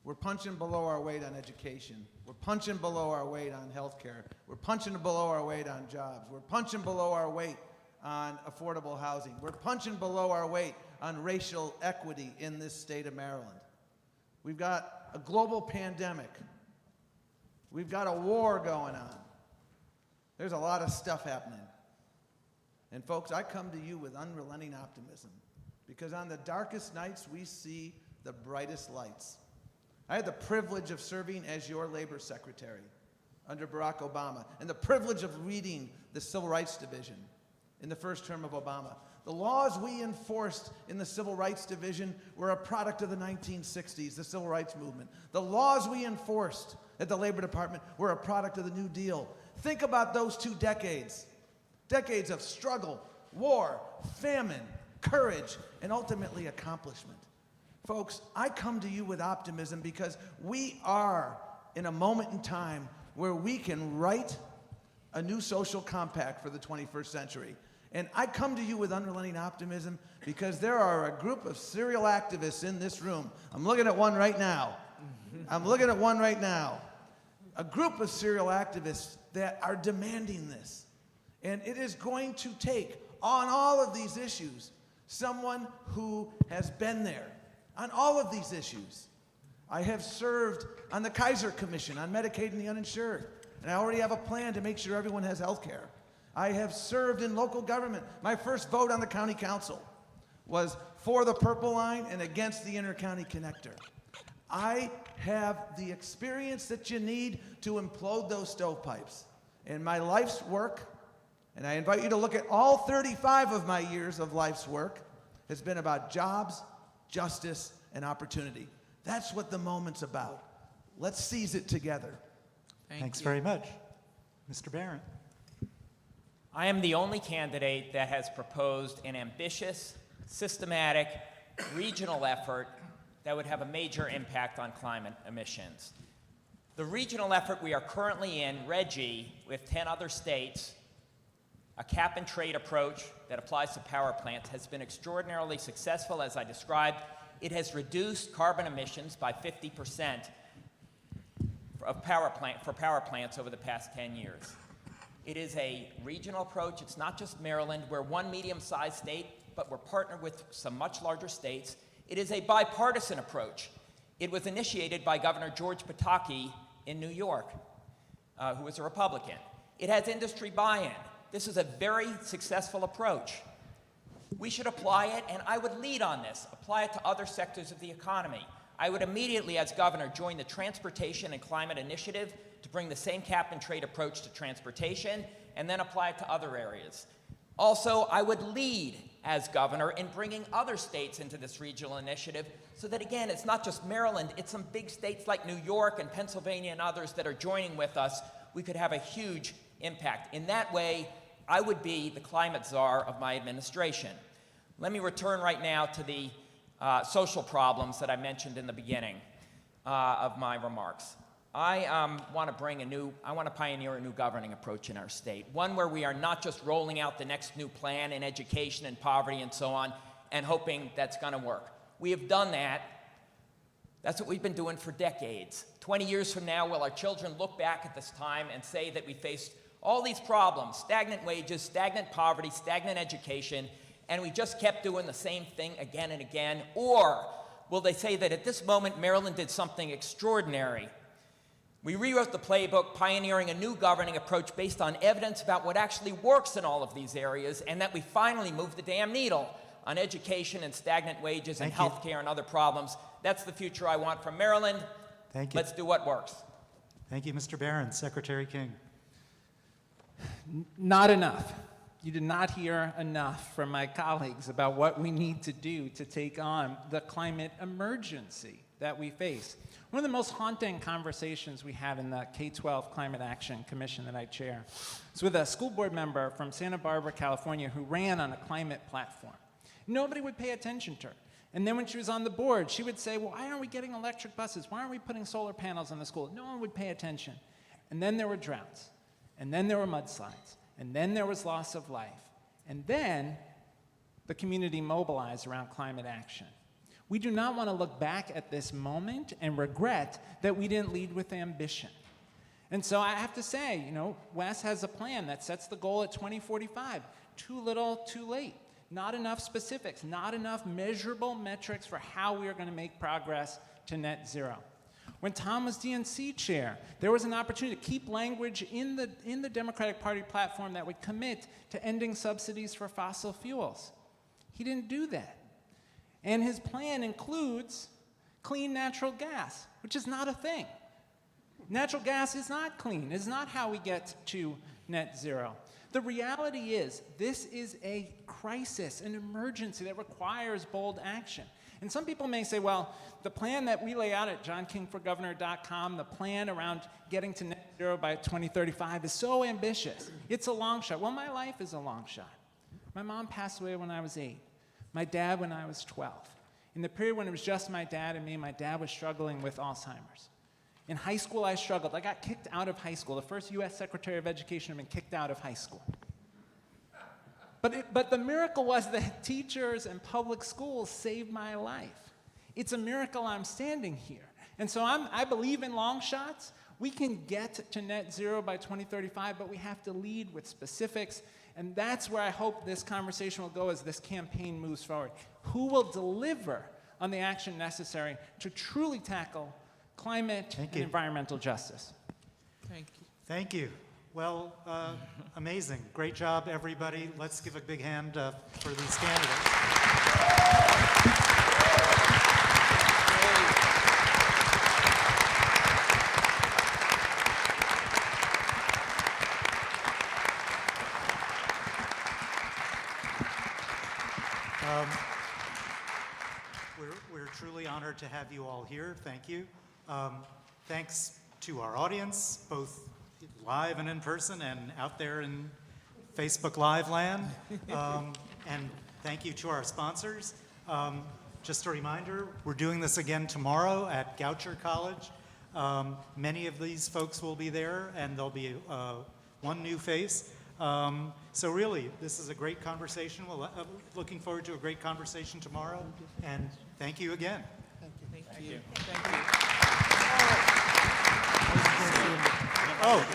We're punching below our weight on education. We're punching below our weight on healthcare. We're punching below our weight on jobs. We're punching below our weight on affordable housing. We're punching below our weight on racial equity in this state of Maryland. We've got a global pandemic. We've got a war going on. There's a lot of stuff happening. And folks, I come to you with unrelenting optimism because on the darkest nights, we see the brightest lights. I had the privilege of serving as your labor secretary under Barack Obama, and the privilege of leading the Civil Rights Division in the first term of Obama. The laws we enforced in the Civil Rights Division were a product of the 1960s, the Civil Rights Movement. The laws we enforced at the Labor Department were a product of the New Deal. Think about those 2 decades. Decades of struggle, war, famine, courage, and ultimately accomplishment. Folks, I come to you with optimism because we are in a moment in time where we can write a new social compact for the 21st century. And I come to you with unrelenting optimism because there are a group of serial activists in this room. I'm looking at one right now. I'm looking at one right now. A group of serial activists that are demanding this. And it is going to take, on all of these issues, someone who has been there on all of these issues. I have served on the Kaiser Commission on Medicaid and the uninsured, and I already have a plan to make sure everyone has health care. I have served in local government. My first vote on the county council was for the Purple Line and against the Inter-County Connector. I have the experience that you need to implode those stovepipes. And my life's work, and I invite you to look at all 35 of my years of life's work, has been about jobs, justice, and opportunity. That's what the moment's about. Let's seize it together. Thanks very much. Mr. Barron. I am the only candidate that has proposed an ambitious, systematic, regional effort that would have a major impact on climate emissions. The regional effort we are currently in, RGGI, with 10 other states, a cap-and-trade approach that applies to power plants, has been extraordinarily successful, as I described. It has reduced carbon emissions by 50% for power plants over the past 10 years. It is a regional approach. It's not just Maryland. We're one medium-sized state, but we're partnered with some much larger states. It is a bipartisan approach. It was initiated by Governor George Pataki in New York, who was a Republican. It has industry buy-in. This is a very successful approach. We should apply it, and I would lead on this, apply it to other sectors of the economy. I would immediately, as governor, join the Transportation and Climate Initiative to bring the same cap-and-trade approach to transportation, and then apply it to other areas. Also, I would lead as governor in bringing other states into this regional initiative so that, again, it's not just Maryland, it's some big states like New York and Pennsylvania and others that are joining with us. We could have a huge impact. In that way, I would be the climate czar of my administration. Let me return right now to the social problems that I mentioned in the beginning of my remarks. I want to pioneer a new governing approach in our state, one where we are not just rolling out the next new plan in education and poverty and so on and hoping that's going to work. We have done that. That's what we've been doing for decades. 20 years from now, will our children look back at this time and say that we faced all these problems, stagnant wages, stagnant poverty, stagnant education, and we just kept doing the same thing again and again? Or will they say that at this moment, Maryland did something extraordinary? We rewrote the playbook, pioneering a new governing approach based on evidence about what actually works in all of these areas, and that we finally moved the damn needle on education and stagnant wages and health care and other problems. That's the future I want from Maryland. Thank you. Let's do what works. Thank you, Mr. Barron. Secretary King. Not enough. You did not hear enough from my colleagues about what we need to do to take on the climate emergency that we face. One of the most haunting conversations we had in the K-12 Climate Action Commission that I chair is with a school board member from Santa Barbara, California, who ran on a climate platform. Nobody would pay attention to her. And then when she was on the board, she would say, well, why aren't we getting electric buses? Why aren't we putting solar panels on the school? No one would pay attention. And then there were droughts. And then there were mudslides. And then there was loss of life. And then the community mobilized around climate action. We do not want to look back at this moment and regret that we didn't lead with ambition. And so I have to say, Wes has a plan that sets the goal at 2045. Too little, too late. Not enough specifics, not enough measurable metrics for how we are going to make progress to net zero. When Tom was DNC chair, there was an opportunity to keep language in the Democratic Party platform that would commit to ending subsidies for fossil fuels. He didn't do that. And his plan includes clean natural gas, which is not a thing. Natural gas is not clean. It's not how we get to net zero. The reality is, this is a crisis, an emergency that requires bold action. And some people may say, well, the plan that we lay out at johnkingforgovernor.com, the plan around getting to net zero by 2035 is so ambitious. It's a long shot. Well, my life is a long shot. My mom passed away when I was 8. My dad when I was 12. In the period when it was just my dad and me, my dad was struggling with Alzheimer's. In high school, I struggled. I got kicked out of high school. The first U.S. Secretary of Education had been kicked out of high school. But the miracle was that teachers and public schools saved my life. It's a miracle I'm standing here. And so I believe in long shots. We can get to net zero by 2035, but we have to lead with specifics. And that's where I hope this conversation will go as this campaign moves forward. Who will deliver on the action necessary to truly tackle climate and environmental justice? Thank you. Thank you. Well, amazing. Great job, everybody. Let's give a big hand for these candidates. We're truly honored to have you all here. Thank you. Thanks to our audience, both live and in person and out there in Facebook Live land. And thank you to our sponsors. Just a reminder, we're doing this again tomorrow at Goucher College. Many of these folks will be there, and there'll be one new face. So really, this is a great conversation. We're looking forward to a great conversation tomorrow, and thank you again. Thank you. Thank you. Oh,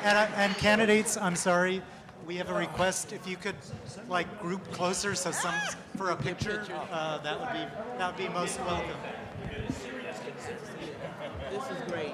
and candidates, I'm sorry, we have a request. If you could, like, group closer so for a picture, that would be most welcome. This is great.